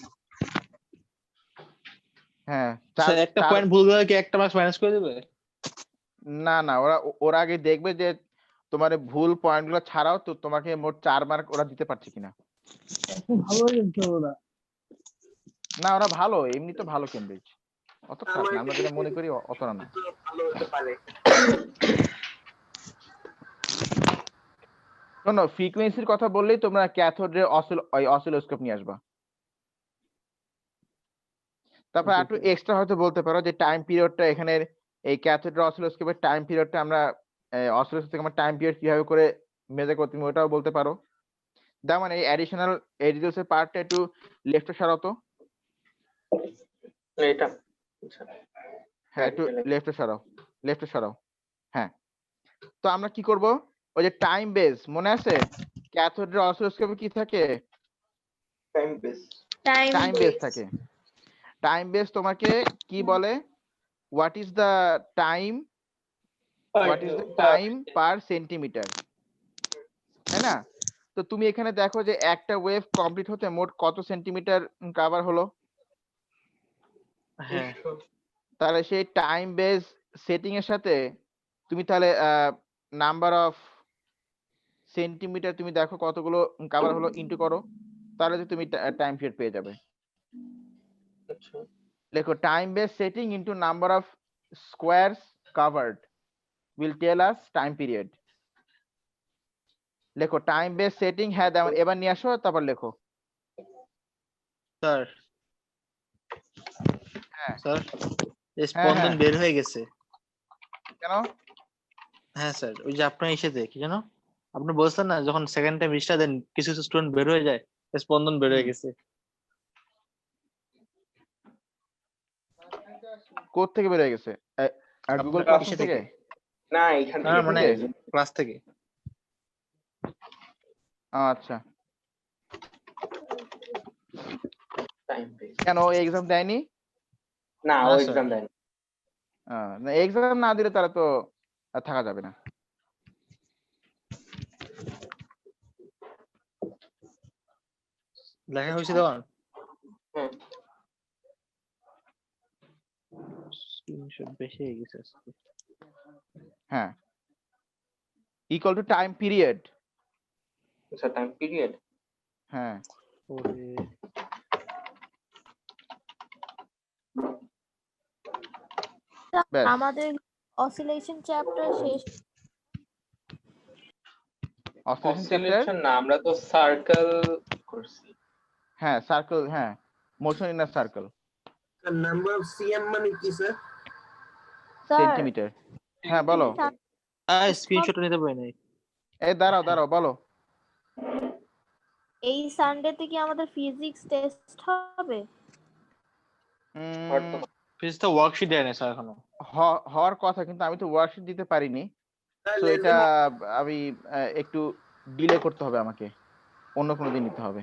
হ্যাঁ, স্যার একটা পয়েন্ট ভুল গেলে কি একটা মার্কস মাইনাস করে দেবে? না না, ওরা আগে দেখবে যে তোমার ভুল পয়েন্টগুলো ছাড়াও তো তোমাকে মোট 4 মার্ক ওরা দিতে পারছে কিনা। ভালো কিন্তু ওরা। না ওরা ভালো, এমনি তো ভালো কেমব্রিজ, অত খারাপ না, আমরা যেটা মনে করি অতটা না। ভালো হতে পারে। শোনো, ফ্রিকোয়েন্সির কথা বললেই তোমরা ক্যাথোডের অসিলোস্কোপ নিয়ে আসবা। তারপর একটু এক্সট্রা হয়তো বলতে পারো যে টাইম পিরিয়ডটা এখানে এই ক্যাথোডের অসিলোস্কোপের টাইম পিরিয়ডটা আমরা অসিলোস্কোপ থেকে আমরা টাইম পিরিয়ড কিভাবে করে মেজার করতে তুমি ওটাও বলতে পারো। যেমন এই অ্যাডিশনাল এডিটলস এর পার্টটা একটু লেফটে সরাতো। এটা হ্যাঁ একটু লেফটে সরাও। হ্যাঁ, তো আমরা কি করব, ওই যে টাইম বেস মনে আছে ক্যাথোডের অসিলোস্কোপে কি থাকে? টাইম বেস থাকে। টাইম বেস তোমাকে কি বলে? What is the time per centimetre, তাই না? তো তুমি এখানে দেখো যে একটা ওয়েভ কমপ্লিট হতে মোট কত সেন্টিমিটার কভার হলো। হ্যাঁ, তাহলে সেই টাইম বেস সেটিং এর সাথে তুমি তাহলে নাম্বার অফ সেন্টিমিটার তুমি দেখো কতগুলো কভার হলো ইনটু করো, তাহলে তুমি টাইম পিরিয়ড পেয়ে যাবে। লেখো time base setting into number of squares covered will tell us time period. লেখো টাইম বেস সেটিং। হ্যাঁ এবার নিয়ে আসো, তারপর লেখো। স্যার হ্যাঁ স্যার স্পন্দন বের হয়ে গেছে। কেন? হ্যাঁ স্যার, ওই যে আপনার এসেছে কি জানো, আপনি বলছেন না যখন সেকেন্ড টাইম রিস্টার্ট দেন কিছু কিছু স্টুডেন্ট বের হয়ে যায়, স্পন্দন বের হয়ে গেছে। কোথ থেকে বের হয়ে গেছে? গুগল ক্লাস থেকে? না এখান না থেকে মানে ক্লাস থেকে। আচ্ছা, কেন এক্সাম দেয়নি? না ও না, স্যার। এক্সাম দেয়নি। না এক্সাম না দিলে তারা তো আর থাকা যাবে না। লেখা হয়েছে দেওয়ান? হুম। স্ক্রিনশট বেশি হয়ে গেছে আজকে। হ্যাঁ, ইকুয়াল টু টাইম পিরিয়ড। আচ্ছা টাইম পিরিয়ড। হ্যাঁ ওরে ব্যাস। আমাদের অসিলেশন চ্যাপ্টার শেষ। অসিলেশন চ্যাপ্টার, অসিলেশন না, আমরা তো সার্কেল করছি। হ্যাঁ সার্কেল, হ্যাঁ motion in a circle. Number of CM মানে কি স্যার? সেন্টিমিটার। হ্যাঁ বলো। স্ক্রিনশট নিতে পারি নাই। এই দাঁড়াও বলো। এই সানডেতে কি আমাদের ফিজিক্স টেস্ট হবে? ফিজিক্স তো ওয়ার্কশিট দেয় না স্যার এখনো। হওয়ার কথা, কিন্তু আমি তো ওয়ার্কশিট দিতে পারিনি, তো এটা আমি একটু ডিলে করতে হবে, আমাকে অন্য কোনো দিন নিতে হবে।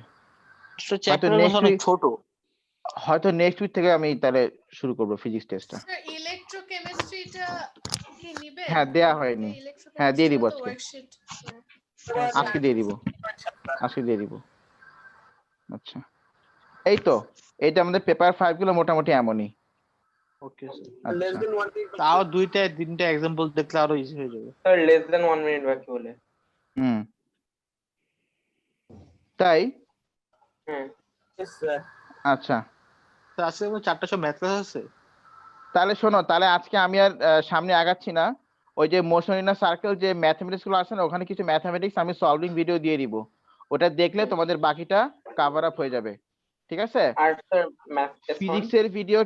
হয়তো নেক্সট উইক থেকে আমি তাহলে শুরু করব ফিজিক্স টেস্টটা। স্যার ইলেকট্রোকেমিস্ট্রিটা কি নিবে? হ্যাঁ দেয়া হয়নি। হ্যাঁ দিয়ে দিব আজকে, আজকে দিয়ে দিব। আচ্ছা এই তো, এইটা আমাদের পেপার 5 গুলো মোটামুটি এমনই। Okay sir. আচ্ছা তাও 2-3টা एग्जांपल দেখলে আরো ইজি হয়ে যাবে। স্যার লেস দ্যান 1 মিনিট বাকি বলে। তাই? হুম। আচ্ছা তো আজকে 4টা সব ম্যাথ ক্লাস আছে। তাহলে শোনো, তাহলে আজকে আমি আর সামনে আগাচ্ছি না। ওই যে মোশন ইন আ সার্কেল যে ম্যাথমেটিক্স গুলো আছে না, ওখানে কিছু ম্যাথমেটিক্স আমি সলভিং ভিডিও দিয়ে দিব, ওটা দেখলে তোমাদের বাকিটা কভার আপ হয়ে যাবে, ঠিক আছে? আর স্যার ম্যাথ ফিজিক্সের ভিডিও